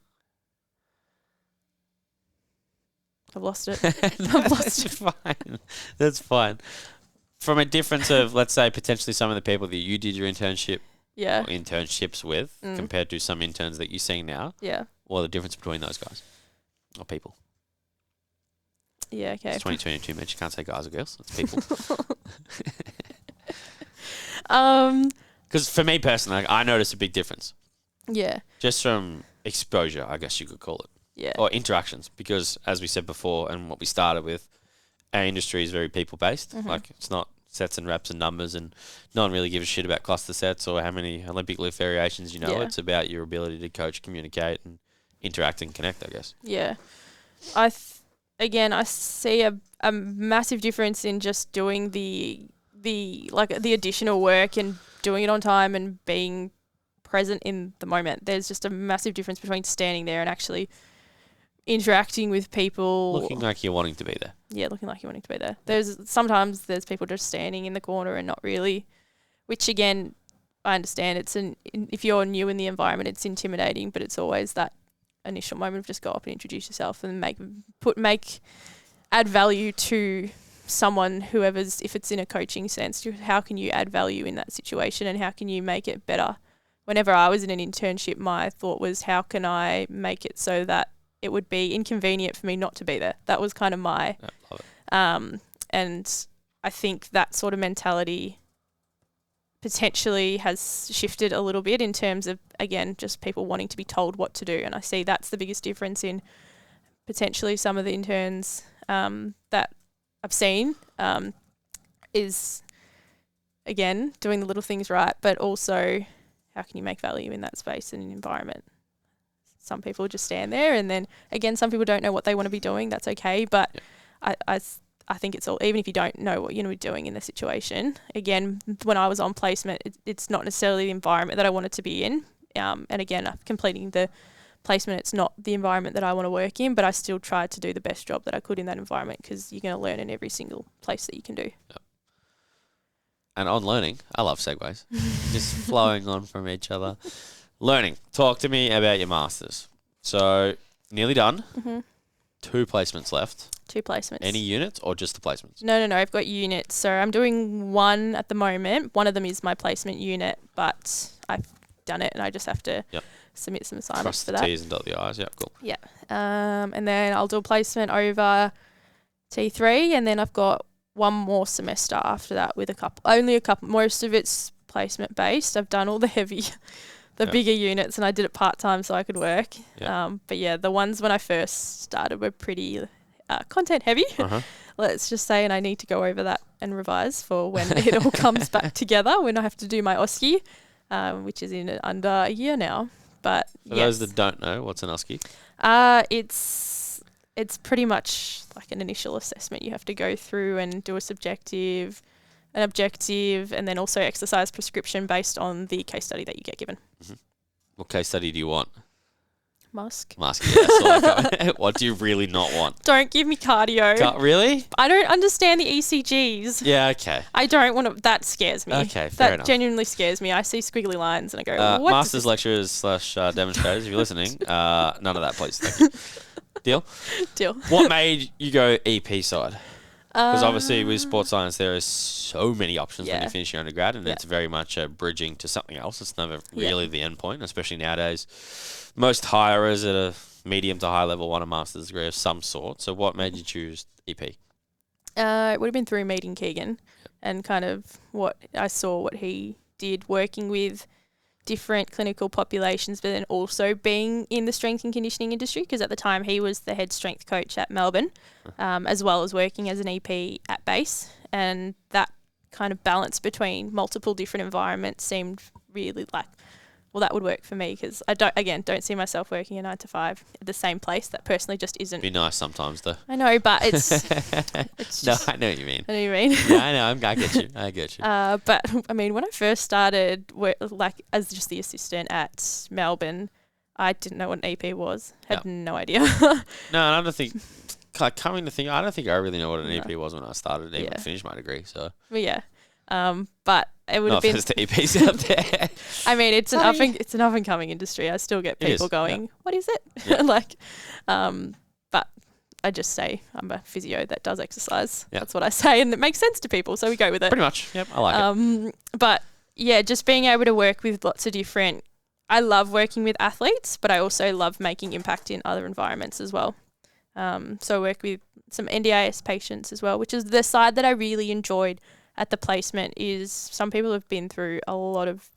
I've lost it. I've lost it. Fine. That's fine. From a difference of, let's say, potentially some of the people that you did your internship Yeah. or internships with compared to some interns that you see now, Yeah. or the difference between those guys or people. Yeah, okay. It's 2022, Mitch. You can't say guys or girls. It's people. Because for me personally, I noticed a big difference. Yeah. Just from exposure, I guess you could call it. Yeah. Or interactions. Because as we said before and what we started with, our industry is very people-based. Like, it's not sets and reps and numbers, and no one really gives a shit about cluster sets or how many Olympic lift variations you know. Yeah. It's about your ability to coach, communicate, and interact and connect, I guess. Yeah. Again, I see a massive difference in just doing the additional work and doing it on time and being present in the moment. There's just a massive difference between standing there and actually interacting with people. Looking like you're wanting to be there. Yeah, looking like you're wanting to be there. Sometimes there's people just standing in the corner and not really, which again, I understand. If you're new in the environment, it's intimidating, but it's always that initial moment of just go up and introduce yourself and add value to someone, if it's in a coaching sense. How can you add value in that situation and how can you make it better? Whenever I was in an internship, my thought was, how can I make it so that it would be inconvenient for me not to be there? That was kind of my, love it. And I think that sort of mentality potentially has shifted a little bit in terms of, again, just people wanting to be told what to do. And I see that's the biggest difference in potentially some of the interns that I've seen is, again, doing the little things right, but also how can you make value in that space and environment? Some people just stand there, and then, again, some people don't know what they want to be doing. That's okay, but I think it's all, even if you don't know what you're going to be doing in the situation, again, when I was on placement, it's not necessarily the environment that I wanted to be in. And again, completing the placement, it's not the environment that I want to work in, but I still tried to do the best job that I could in that environment, because you're going to learn in every single place that you can do. Yep. And on learning, I love segues. Just flowing on from each other. Learning. Talk to me about your masters. So, nearly done. Mm-hmm. 2 placements left. 2 placements. Any units or just the placements? No. I've got units. So I'm doing 1 at the moment. One of them is my placement unit, but I've done it and I just have to submit some assignments for that. Cross the T's and dot the I's. Yeah, cool. Yeah. And then I'll do a placement over T3, and then I've got 1 more semester after that with only a couple. Most of it's placement based. I've done all the heavy, bigger units, and I did it part-time so I could work. Yeah. But yeah, the ones when I first started were pretty content heavy. Uh-huh. Let's just say, and I need to go over that and revise for when it all comes back together, when I have to do my OSCE, which is in under a year now. But For those that don't know, what's an OSCE? It's pretty much like an initial assessment. You have to go through and do a subjective, an objective, and then also exercise prescription based on the case study that you get given. Mm-hmm. What case study do you want? Mask. Yeah, that's all I got. What do you really not want? Don't give me cardio. Really? I don't understand the ECGs. Yeah, okay. I don't want to. That scares me. Okay, fair enough. That genuinely scares me. I see squiggly lines and I go, what? Masters lecturers / demonstrators, if you're listening, none of that, please. Thank you. Deal? Deal. What made you go EP side? Because obviously with sports science, there are so many options when you finish your undergrad, and it's very much a bridging to something else. It's never really the end point, especially nowadays. Most hirers at a medium to high level want a master's degree of some sort. So what made you choose EP? It would have been through meeting Keegan and kind of what he did working with different clinical populations, but then also being in the strength and conditioning industry, because at the time he was the head strength coach at Melbourne, as well as working as an EP at base. And that kind of balance between multiple different environments seemed really like, well, that would work for me, because I don't see myself working a 9 to 5 at the same place. That personally just isn't. Be nice sometimes, though. I know, but it's just, No, I know what you mean. I know what you mean. Yeah, I know. I get you. But I mean, when I first started, as just the assistant at Melbourne, I didn't know what an EP was. Had no idea. No, I don't think. Coming to think, I don't think I really know what an EP was when I started, even finished my degree. So. But yeah. But it would have been. No offense to EPs out there. I mean, it's an up and coming industry. I still get people going, "What is it?" Yeah. But I just say I'm a physio that does exercise. Yep. That's what I say, and it makes sense to people, so we go with it. Pretty much. Yep, I like it. But yeah, just being able to work with lots of different. I love working with athletes, but I also love making impact in other environments as well. So I work with some NDIS patients as well, which is the side that I really enjoyed at the placement. Is some people have been through a lot of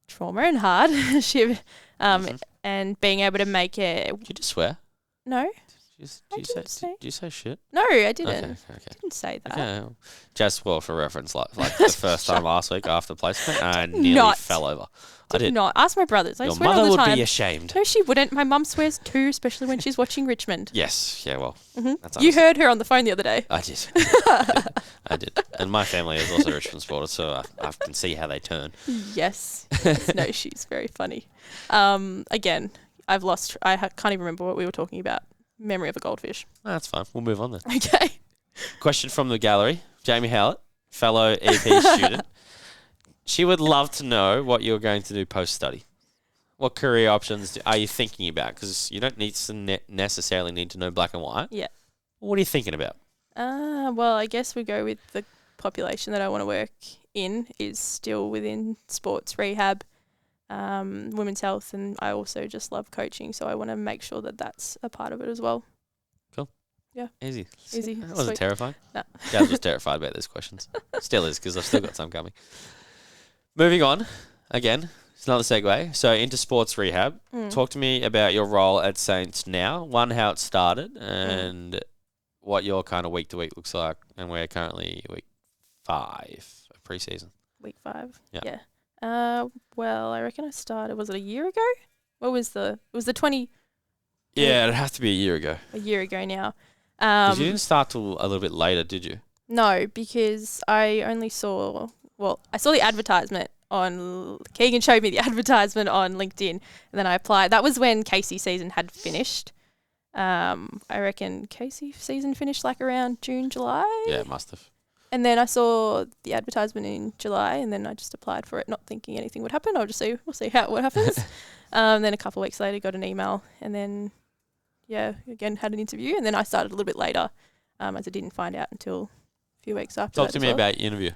trauma and hardship, and being able to make it. Did you just swear? No. Did you say shit? No, I didn't. Okay. I didn't say that. Okay. Just for reference, like the first time last week after placement, I nearly fell over. I did not. Ask my brothers. I Your swear mother all the would time. be ashamed. No, she wouldn't. My mum swears too, especially when she's watching Richmond. Yes. Yeah. Well. That's you heard her on the phone the other day. I did. I did. And my family is also Richmond supporters, so I can see how they turn. Yes. No, she's very funny. Again, I've lost. I can't even remember what we were talking about. Memory of a goldfish. Oh, that's fine. We'll move on then. Okay. Question from the gallery. Jamie Howlett, fellow EP student. She would love to know what you're going to do post-study. What career options are you thinking about? Because you don't necessarily need to know black and white. Yeah. What are you thinking about? Well, I guess we go with the population that I want to work in is still within sports rehab, women's health, and I also just love coaching, so I want to make sure that that's a part of it as well. Cool. Yeah. Easy. Easy. I wasn't terrified. No. Jazz was terrified about these questions. Still is, because I've still got some coming. Moving on. Again, It's another segue. So into sports rehab. Talk to me about your role at Saints now. One, how it started, and what your kind of week to week looks like. And we're currently week 5 of preseason. Week 5. Yeah. Well, I reckon I started. Was it a year ago? What was the? It was the 20. Yeah, it'd have to be a year ago. A year ago now. 'Cause you didn't start till a little bit later, did you? No, because I only saw. Well, I saw the advertisement on. Keegan showed me the advertisement on LinkedIn, and then I applied. That was when Casey's season had finished. I reckon Casey's season finished like around June, July. Yeah, it must have. And then I saw the advertisement in July, and then I just applied for it, not thinking anything would happen. We'll see what happens. Then a couple of weeks later, got an email, and then again had an interview, and then I started a little bit later, as I didn't find out until a few weeks after. Talk to me about your interview.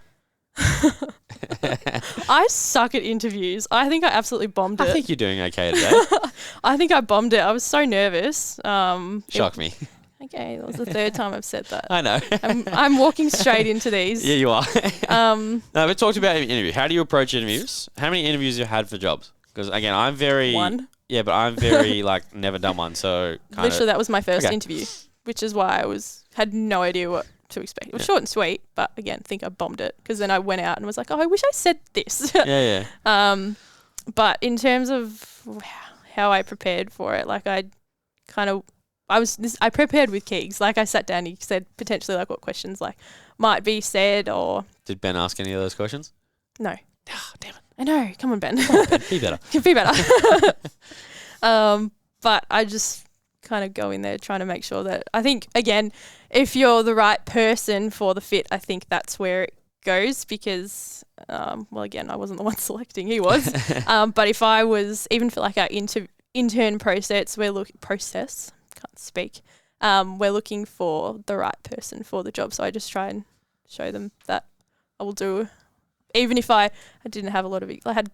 I suck at interviews. I think I absolutely bombed it. I think you're doing okay today. I think I bombed it. I was so nervous. Shock me. Okay, that was the third time I've said that. I know. I'm walking straight into these. Yeah, you are. No, but talk about your interview. How do you approach interviews? How many interviews have you had for jobs? Because again, I'm very... One. Yeah, but I'm very, never done one, so Literally, that was my first interview, which is why I had no idea what to expect. It was short and sweet, but again, I think I bombed it because then I went out and was like, oh, I wish I said this. Yeah. But in terms of how I prepared for it, I prepared with Keegs. I sat down, he said potentially what questions might be said or... Did Ben ask any of those questions? No. Ah, damn it. I know. Come on, Ben. Be better. Be better. But I just kind of go in there trying to make sure that... I think, again, if you're the right person for the fit, I think that's where it goes because, again, I wasn't the one selecting. He was. But if I was... Even for our intern process, we're looking for the right person for the job. So I just try and show them that I will do... Even if I didn't have a lot of it, I had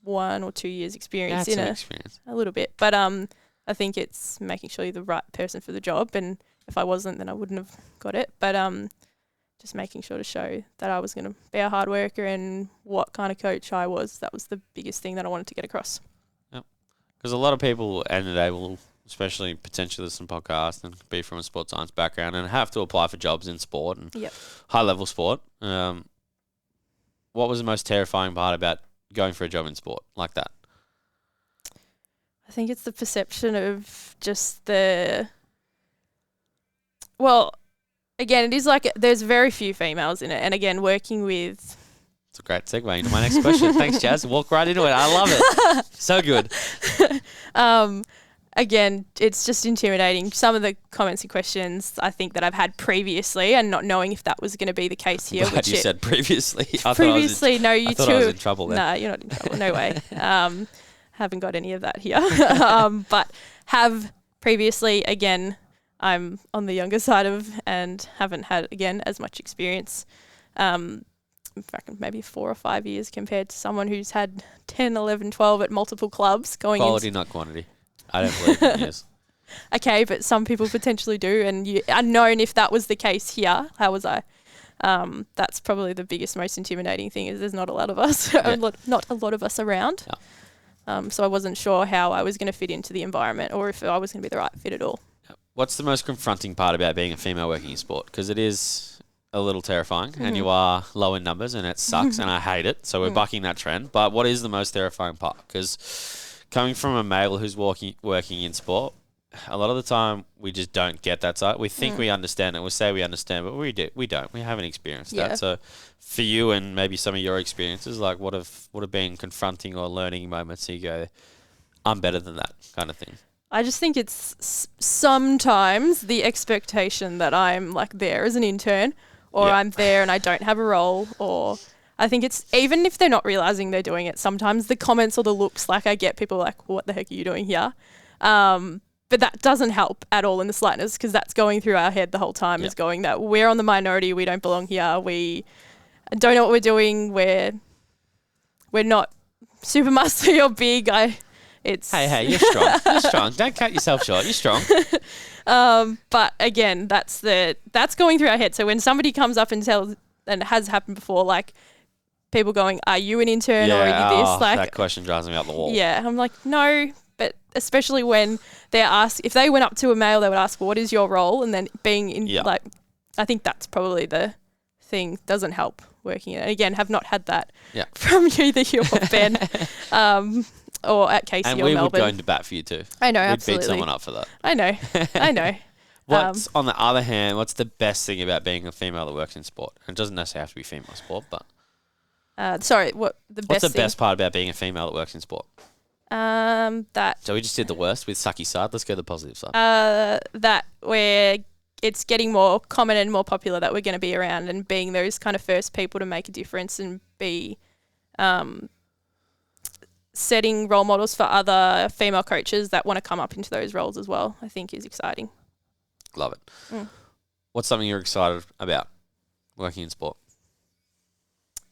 1 or 2 years experience a little bit. But I think it's making sure you're the right person for the job. And if I wasn't, then I wouldn't have got it. But just making sure to show that I was going to be a hard worker and what kind of coach I was. That was the biggest thing that I wanted to get across. Yep. Because a lot of people at the end of the day will, especially potentially listen to podcasts and be from a sports science background and have to apply for jobs in sport and high level sport. What was the most terrifying part about going for a job in sport like that? I think it's the perception of just the... Well, again, it is there's very few females in it. And again, working with... It's a great segue into my next question. Thanks, Jazz. Walk right into it. I love it. So good. Again, it's just intimidating. Some of the comments and questions I think that I've had previously and not knowing if that was going to be the case here. Glad you said previously. Previously, no, you I thought two. I was in trouble then. No, you're not in trouble. No way. Haven't got any of that here. But have previously, again, I'm on the younger side and haven't had, again, as much experience. In fact, maybe 4 or 5 years compared to someone who's had 10, 11, 12 at multiple clubs going Quality, not quantity. I don't believe it is. Okay, but some people potentially do, and unknown if that was the case here. How was I? That's probably the biggest, most intimidating thing is there's not a lot of us, not a lot of us around. Yeah. So I wasn't sure how I was going to fit into the environment or if I was going to be the right fit at all. What's the most confronting part about being a female working in sport? Because it is a little terrifying, and you are low in numbers, and it sucks, and I hate it. So we're bucking that trend. But what is the most terrifying part? Because coming from a male who's working in sport, a lot of the time we just don't get that side. We think we understand it. We say we understand, but we don't. We haven't experienced that. So for you and maybe some of your experiences, what have been confronting or learning moments you go, I'm better than that kind of thing? I just think it's sometimes the expectation that I'm there as an intern or I'm there and I don't have a role, or I think it's, even if they're not realising they're doing it, sometimes the comments or the looks, I get people what the heck are you doing here? But that doesn't help at all in the slightest because that's going through our head the whole time is going that we're on the minority, we don't belong here, we don't know what we're doing, we're not super muscly or big. Hey, you're strong. You're strong. Don't cut yourself short. You're strong. But again, that's going through our head. So when somebody comes up and tells, and it has happened before, people going, "Are you an intern or are you this?" That question drives me up the wall. Yeah, I'm like, no, but especially when they're asked, if they went up to a male, they would ask, "What is your role?" And then being in like, I think that's probably the thing. Doesn't help working in it. Again, have not had that from either you or Ben, or at Casey and or we Melbourne. would go into bat for you too. I know, We'd absolutely. beat someone up for that. I know. What's on the other hand? What's the best thing about being a female that works in sport? And it doesn't necessarily have to be female sport, but sorry, what's the best part about being a female that works in sport? That. So we just did the worst with sucky side. Let's go to the positive side. That where it's getting more common and more popular that we're going to be around and being those kind of first people to make a difference and be setting role models for other female coaches that want to come up into those roles as well, I think is exciting. Love it. What's something you're excited about working in sport?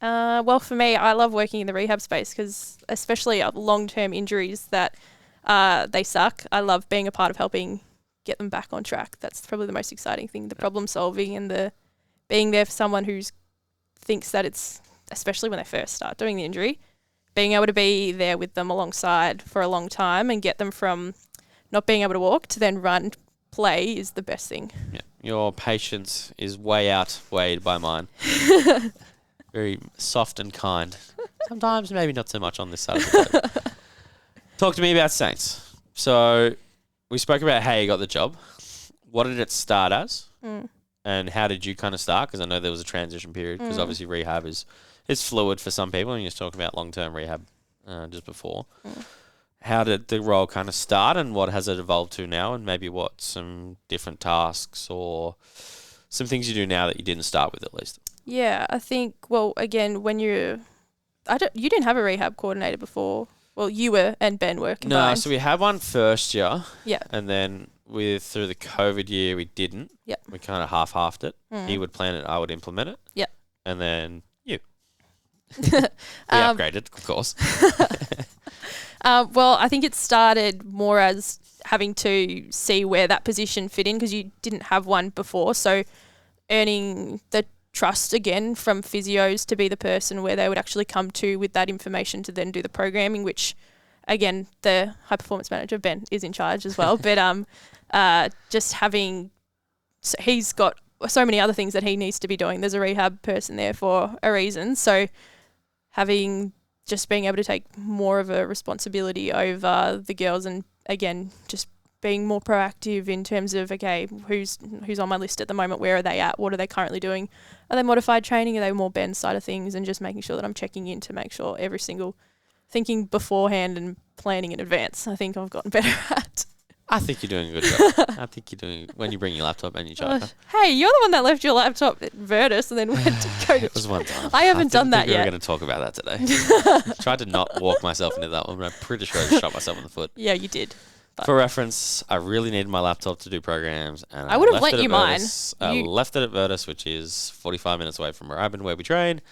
Well, for me, I love working in the rehab space because especially long-term injuries that they suck. I love being a part of helping get them back on track. That's probably the most exciting thing, the problem solving and the being there for someone who thinks that it's, especially when they first start doing the injury, being able to be there with them alongside for a long time and get them from not being able to walk to then run, play is the best thing. Yeah. Your patience is way outweighed by mine. Very soft and kind. Sometimes maybe not so much on this side of the table. Talk to me about Saints. So we spoke about how you got the job. What did it start as? And how did you kind of start? Because I know there was a transition period because obviously rehab is fluid for some people, and you're talking about long-term rehab just before. How did the role kind of start and what has it evolved to now, and maybe what some different tasks or some things you do now that you didn't start with at least? Yeah, I think, well, again, when you didn't have a rehab coordinator before. Well, you were and Ben were combined. No, so we had one first year. Yeah. And then through the COVID year, we didn't. Yeah. We kind of half-halved it. He would plan it, I would implement it. Yeah. And then you. We upgraded, of course. Well, I think it started more as having to see where that position fit in because you didn't have one before. So earning the trust again from physios to be the person where they would actually come to with that information to then do the programming, which again, the high performance manager, Ben, is in charge as well. But just having, so he's got so many other things that he needs to be doing. There's a rehab person there for a reason. So having just being able to take more of a responsibility over the girls and again, just being more proactive in terms of, okay, who's on my list at the moment, where are they at, what are they currently doing, are they modified training, are they more Ben's side of things, and just making sure that I'm checking in to make sure every single, thinking beforehand and planning in advance, I think I've gotten better at. I think you're doing a good job. I think you're doing when you bring your laptop and your charger. Hey, you're the one that left your laptop at Virtus and then went to go to... It was one time. I haven't done that yet. yet. We were going to talk about that today. Tried to not walk myself into that one, but I'm pretty sure I shot myself in the foot. Yeah, you did. But for reference, I really needed my laptop to do programs. And I would have lent you mine. I left it at Virtus, which is 45 minutes away from Rehabbi where we train,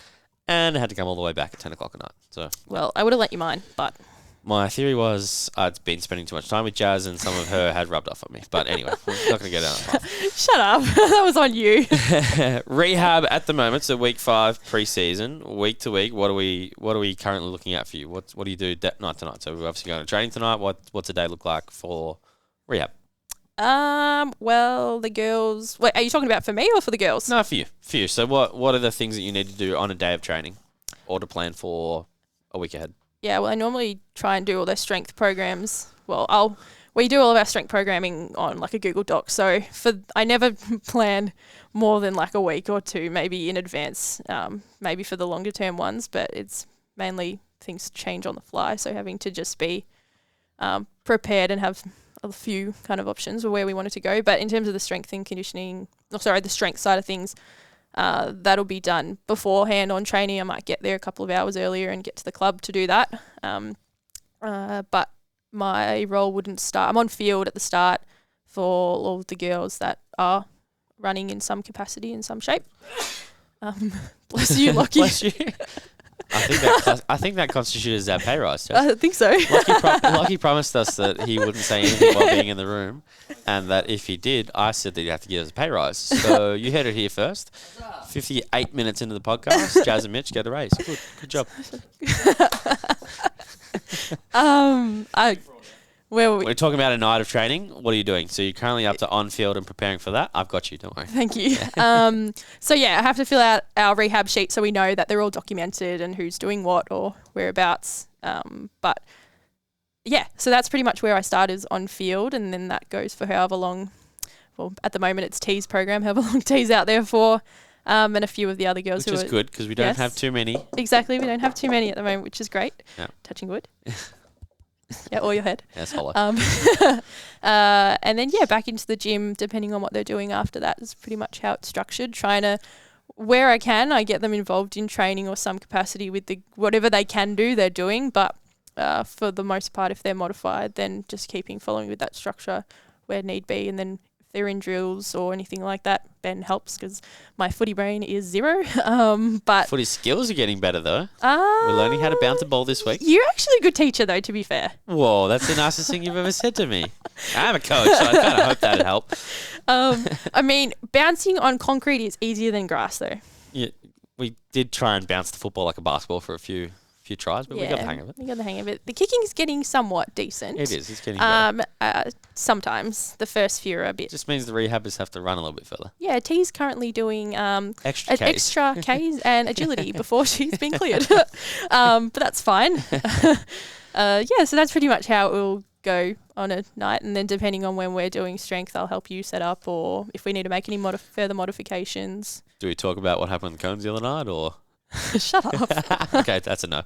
and I had to come all the way back at 10 o'clock at night. So, well, I would have lent you mine, but... My theory was I'd been spending too much time with Jazz and some of her had rubbed off on me. But anyway, we're not going to go down that path. Shut up. That was on you. Rehab at the moment, so week 5 pre-season, week to week, what are we currently looking at for you? What do you do night to night? So we're obviously going to training tonight. What's a day look like for rehab? Well, the girls... Wait, are you talking about for me or for the girls? No, for you. For you. So what are the things that you need to do on a day of training or to plan for a week ahead? Yeah, well, I normally try and do all their strength programs. Well, we do all of our strength programming on like a Google Doc. So I never plan more than like a week or two, maybe in advance, maybe for the longer term ones, but it's mainly things change on the fly. So having to just be prepared and have a few kind of options of where we wanted to go. But in terms of the strength and conditioning, the strength side of things, that'll be done beforehand on training. I might get there a couple of hours earlier and get to the club to do that. But my role wouldn't start. I'm on field at the start for all of the girls that are running in some capacity, in some shape. Bless you, Lockie. Bless you. I think that constituted our pay rise, Jess. I think so. Lockie promised us that he wouldn't say anything while being in the room, and that if he did, I said that he'd have to give us a pay rise. So you heard it here first. 58 minutes into the podcast, Jazz and Mitch get a raise. Good job. We're talking about a night of training. What are you doing? So you're currently up to on field and preparing for that. I've got you. Don't worry. Thank you. So I have to fill out our rehab sheet so we know that they're all documented and who's doing what or whereabouts. So that's pretty much where I start is on field, and then that goes for however long. Well, at the moment it's T's program, however long T's out there for, and a few of the other girls which is good because we don't have too many. Exactly, we don't have too many at the moment, which is great. Yeah. Touching wood. Yeah, or your head. Yes, hollow. And then back into the gym, depending on what they're doing after that is pretty much how it's structured. Trying to, where I can, I get them involved in training or some capacity with whatever they can do, they're doing. But for the most part, if they're modified, then just following with that structure where need be. And then if they're in drills or anything like that, Ben helps because my footy brain is 0. But footy skills are getting better though. We're learning how to bounce a ball this week. You're actually a good teacher though, to be fair. Whoa, that's the nicest thing you've ever said to me. I'm a coach, so I kind of hope that'd help. I mean, bouncing on concrete is easier than grass though. Yeah, we did try and bounce the football like a basketball for a few tries, but we got the hang of it. We got the hang of it. The kicking's getting somewhat decent. It is. It's getting better. Sometimes the first few are a bit. Just means the rehabbers have to run a little bit further. Yeah, T's currently doing extra Ks and agility before she's been cleared. But that's fine. So that's pretty much how it will go on a night, and then depending on when we're doing strength, I'll help you set up, or if we need to make any further modifications. Do we talk about what happened on the cones the other night, or? Shut up. Okay, that's a no.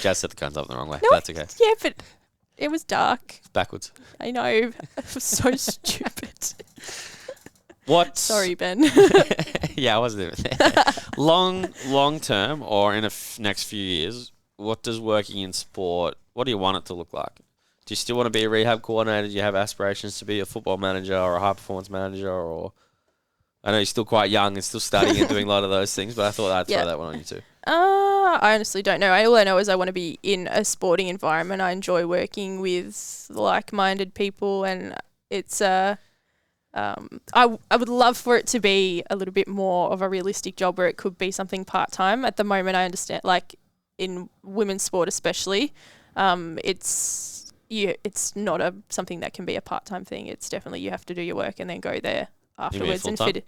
Jazz set the cones up the wrong way. No, that's okay. Yeah, but it was dark. It's backwards. I know. It was so stupid. What? Sorry, Ben. Yeah, I wasn't even there. Long term, or in the next few years, what does working in sport, what do you want it to look like? Do you still want to be a rehab coordinator? Do you have aspirations to be a football manager or a high performance manager, or... I know you're still quite young and still studying and doing a lot of those things, but I thought I'd throw that one on you too. I honestly don't know. All I know is I want to be in a environment. I enjoy working with like-minded people, and it's I would love for it to be a little bit more of a realistic job where it could be something part-time. At the moment, I understand, like in women's sport especially, it's not something that can be a part-time thing. It's definitely you have to do your work and then go there afterwards and fit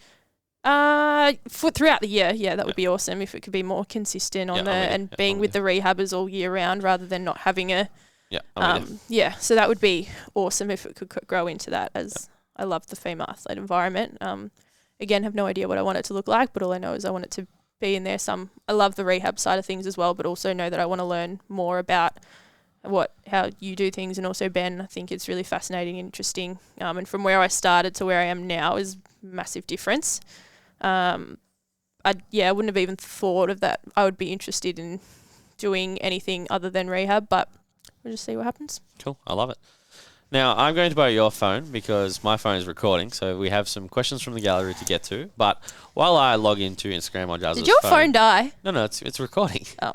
throughout the year. Yeah, that would be awesome if it could be more consistent on being with the rehabbers all year round rather than not having a so that would be awesome if it could grow into that, as I love the female athlete environment. Again, have no idea what I want it to look like, but all I know is I want it to be in there I love the rehab side of things as well, but also know that I want to learn more about how you do things, and also Ben, I think it's really fascinating and interesting. And from where I started to where I am now is massive difference. I wouldn't have even thought of that. I would be interested in doing anything other than rehab, but we'll just see what happens. Cool, I love it. Now, I'm going to borrow your phone because my phone is recording, so we have some questions from the gallery to get to. But while I log into Instagram on Jazz's phone... Did your phone die? No, it's recording. Oh.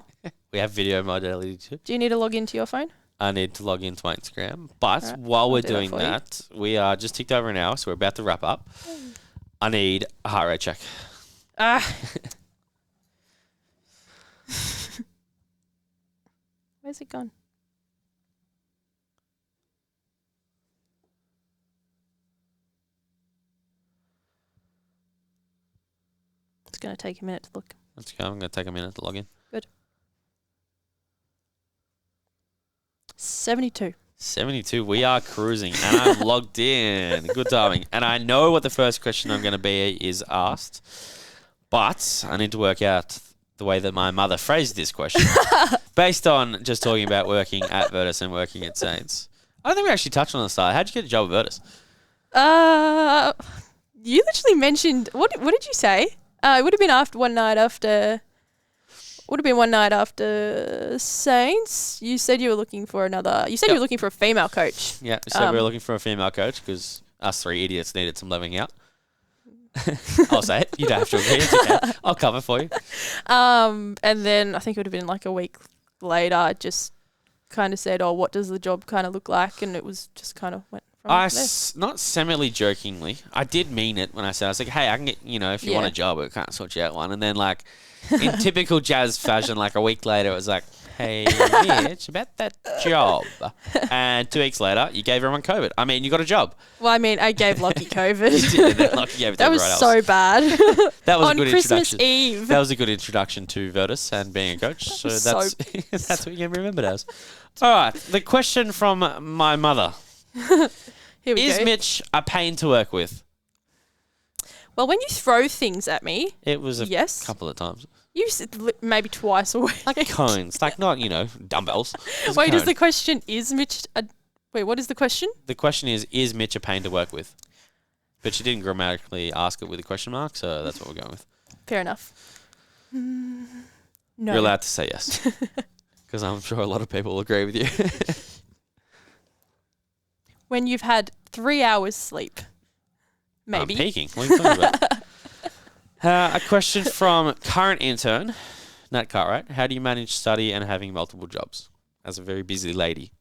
We have video modality too. Do you need to log into your phone? I need to log into my Instagram. But while we're doing that, we are just ticked over an hour, so we're about to wrap up. I need a heart rate check. Where's it gone? It's going to take a minute to look. Let's go. I'm going to take a minute to log in. Good. 72. 72. We are cruising, and I'm logged in. Good timing. And I know what the first question I'm going to be is asked, but I need to work out the way that my mother phrased this question based on just talking about working at Virtus and working at Saints. I don't think we actually touched on the start. How'd you get a job at Virtus? You literally mentioned... What did you say? It would have been one night after Saints. You said you were looking for another... You said you were looking for a female coach. Yeah, we said we were looking for a female coach because us three idiots needed some leveling out. I'll say it. You don't have to agree. It's okay. I'll cover for you. And then I think it would have been like a week later, I just kind of said, "Oh, what does the job kind of look like?" And it was just kind of went from there. Not semi-jokingly, I did mean it when I said, I was like, hey, I can get, if you want a job, I can't sort you out one. And then like in typical Jazz fashion, like a week later, it was like, hey, Mitch, about that job. And 2 weeks later, you gave everyone COVID. I mean, you got a job. Well, I mean, I gave Lockie COVID. You did, and then Lockie gave it to That was everyone else. so bad. That was on a good Christmas introduction. Eve. That was a good introduction to Virtus and being a coach. So was so- that's what you can remember as. All right, the question from my mother. Here we Is go. Mitch a pain to work with? Well, when you throw things at me, It was a yes. couple of times. You said maybe twice a week. Like cones, like not, dumbbells. It's a Wait, is cone. the question, is Mitch wait, what is the question? The question is Mitch a pain to work with? But she didn't grammatically ask it with a question mark, so that's what we're going with. Fair enough. No. You're allowed to say yes. Because I'm sure a lot of people will agree with you. When you've had 3 hours sleep. Maybe. I'm peaking. What are you talking about? A question from current intern, Nat Cartwright. How do you manage study and having multiple jobs as a very busy lady?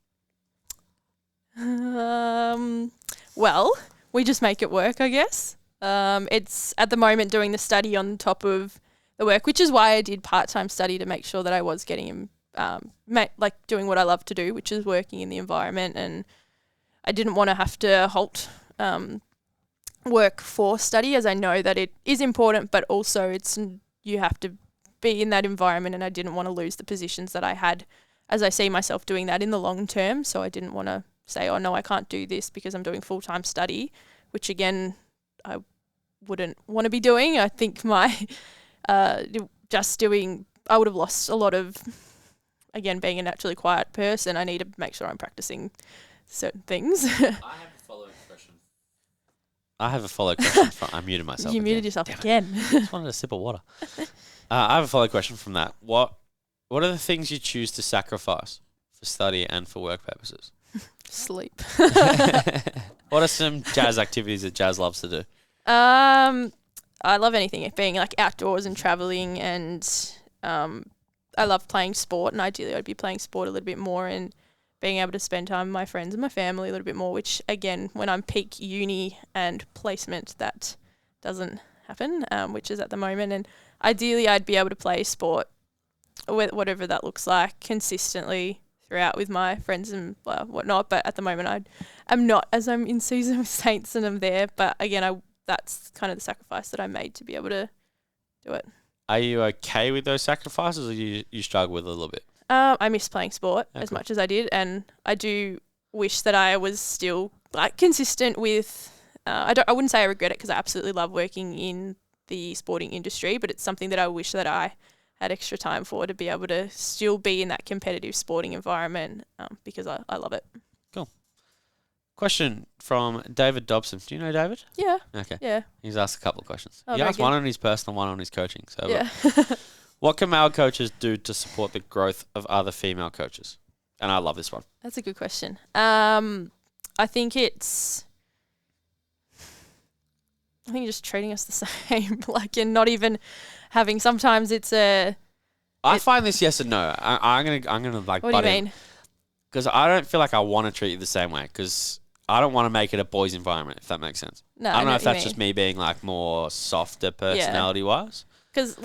Well, we just make it work, I guess. It's at the moment doing the study on top of the work, which is why I did part-time study to make sure that I was getting doing what I love to do, which is working in the environment, and I didn't want to have to halt work for study, as I know that it is important, but also you have to be in that environment, and I didn't want to lose the positions that I had, as I see myself doing that in the long term. So I didn't want to say, oh no, I can't do this because I'm doing full-time study, which again, I wouldn't want to be doing. I think I would have lost a lot of, again, being a naturally quiet person. I need to make sure I'm practicing certain things. I have a follow-up question. I muted myself. You muted again. yourself Damn it. again. I just wanted a sip of water. I have a follow-up question from that. What are the things you choose to sacrifice for study and for work purposes? Sleep. What are some Jazz activities that Jazz loves to do? I love anything, being like outdoors and traveling, and I love playing sport, and ideally I'd be playing sport a little bit more and being able to spend time with my friends and my family a little bit more, which again, when I'm peak uni and placement, that doesn't happen, which is at the moment. And ideally I'd be able to play sport, whatever that looks like, consistently throughout with my friends and whatnot. But at the moment I'm not, as I'm in season with Saints and I'm there. But again, that's kind of the sacrifice that I made to be able to do it. Are you okay with those sacrifices, or you struggle with it a little bit? I miss playing sport as cool. much as I did, and I do wish that I was still consistent with. I wouldn't say I regret it, because I absolutely love working in the sporting industry, but it's something that I wish that I had extra time for, to be able to still be in that competitive sporting environment, because I love it. Cool. Question from David Dobson. Do you know David? Yeah. Okay. Yeah. He's asked a couple of questions. Oh, He very asked good. one on his personal, one on his coaching. So Yeah. what can male coaches do to support the growth of other female coaches? And I love this one. That's a good question. I think just treating us the same, and not even having. Sometimes it's I find this yes and no. I'm gonna What do you mean? Because I don't feel like I want to treat you the same way. Because I don't want to make it a boys' environment, if that makes sense. No, I don't know what if you that's mean. just me being more softer personality wise. Because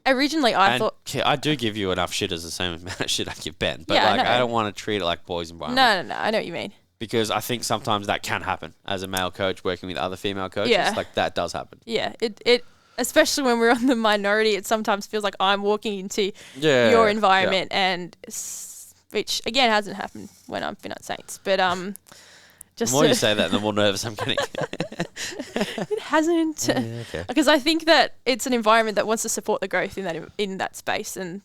originally I thought. I do give you enough shit as the same amount of shit I give Ben, but Yeah, I know. I don't want to treat it like boys' environment. No, I know what you mean. Because I think sometimes that can happen as a male coach working with other female coaches. Yeah. Like that does happen. Yeah, it especially when we're on the minority, it sometimes feels like I'm walking into Yeah. your environment, and which again hasn't happened when I've been at Saints, but just The more you say that, the more nervous I'm getting. it hasn't. Yeah, okay. Because I think that it's an environment that wants to support the growth in that space, and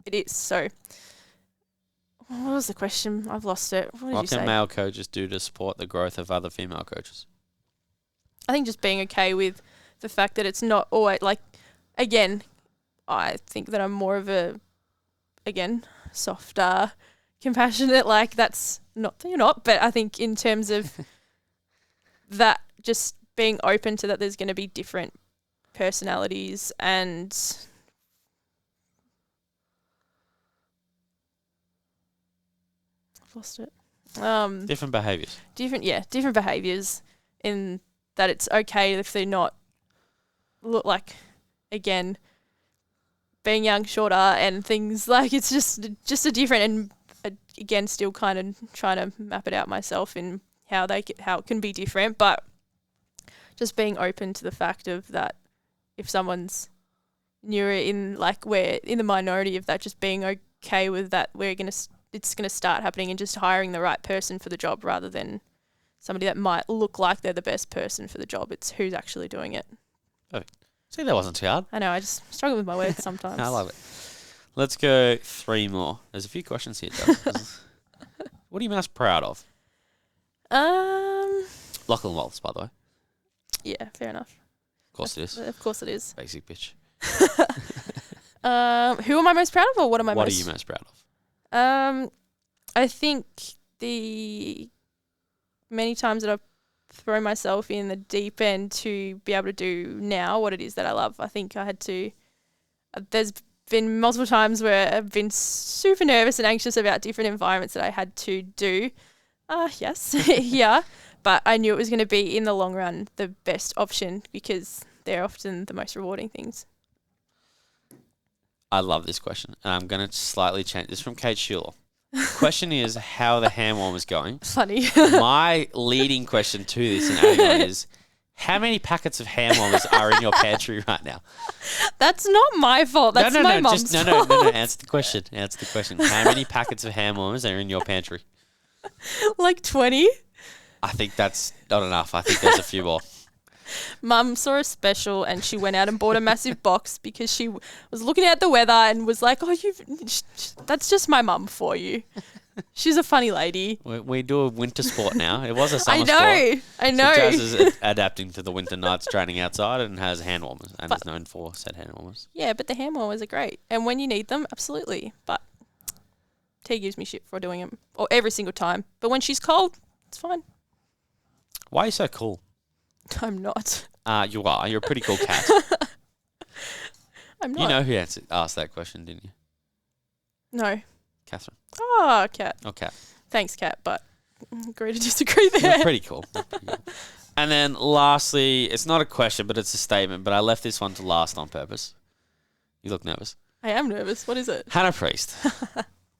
it is. So, what was the question? I've lost it. What did What you can say? male coaches do to support the growth of other female coaches? I think just being okay with the fact that it's not always again, I think that I'm more of softer, compassionate. That's not that you're not, but I think in terms of that, just being open to that there's going to be different personalities and I've lost it. Different behaviours. Different behaviours in that it's okay if they're not look like, again, being young, shorter and things like it's just a different and again still kind of trying to map it out myself in how it can be different, but just being open to the fact of that if someone's newer in like we're in the minority of that, just being okay with that it's gonna start happening and just hiring the right person for the job rather than somebody that might look like they're the best person for the job. It's who's actually doing it. Perfect. See, that wasn't too hard. I know, I just struggle with my words sometimes. I love it. Let's go 3 more. There's a few questions here, Jess. What are you most proud of? Lachlan Wallace, by the way. Yeah, fair enough. Of course it is. Of course it is. Basic bitch. Who am I most proud of, or what am I What are you most proud of? I think the many times that I've thrown myself in the deep end to be able to do now what it is that I love. I think I had to. There's been multiple times where I've been super nervous and anxious about different environments that I had to do. Yes, yeah. But I knew it was going to be, in the long run, the best option because they're often the most rewarding things. I love this question. And I'm going to slightly change this from Kate Schuler. Question is how the hand warm is going. Funny. My leading question to this and adding on is, how many packets of hand warmers are in your pantry right now? That's not my fault. That's my mum's fault. No. Answer the question. How many packets of hand warmers are in your pantry? Like 20. I think that's not enough. I think there's a few more. Mum saw a special and she went out and bought a massive box because she was looking at the weather and was like, "Oh, that's just my mum for you." She's a funny lady. We do a winter sport now. It was a summer sport. I know. So Jazz is adapting to the winter nights training outside and has hand warmers and is known for said hand warmers. Yeah, but the hand warmers are great. And when you need them, absolutely. But T gives me shit for doing them or every single time. But when she's cold, it's fine. Why are you so cool? I'm not. You are. You're a pretty cool cat. I'm not. You know who asked that question, didn't you? No. Catherine. Oh, Kat. Oh, Kat. Thanks, Kat, but agree to disagree there. You're pretty cool. And then lastly, it's not a question, but it's a statement, but I left this one to last on purpose. You look nervous. I am nervous. What is it? Hannah Priest.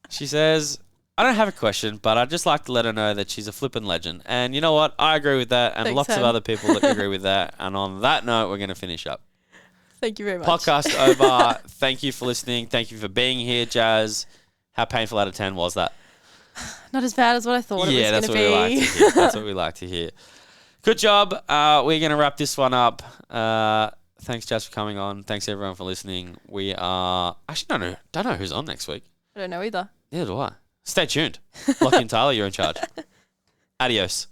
She says, I don't have a question, but I'd just like to let her know that she's a flippin' legend. And you know what? I agree with that, and Thanks, lots of Ham. other people that agree with that. And on that note, we're going to finish up. Thank you very much. Podcast over. Thank you for listening. Thank you for being here, Jazz. How painful out of 10 was that? Not as bad as what I thought it was going to be. Yeah, that's what we like to hear. That's what we like to hear. Good job. We're going to wrap this one up. Thanks, Jazz, for coming on. Thanks, everyone, for listening. We are... Actually, don't know who's on next week. I don't know either. Neither do I. Stay tuned. Lockie and Tyler, you're in charge. Adios.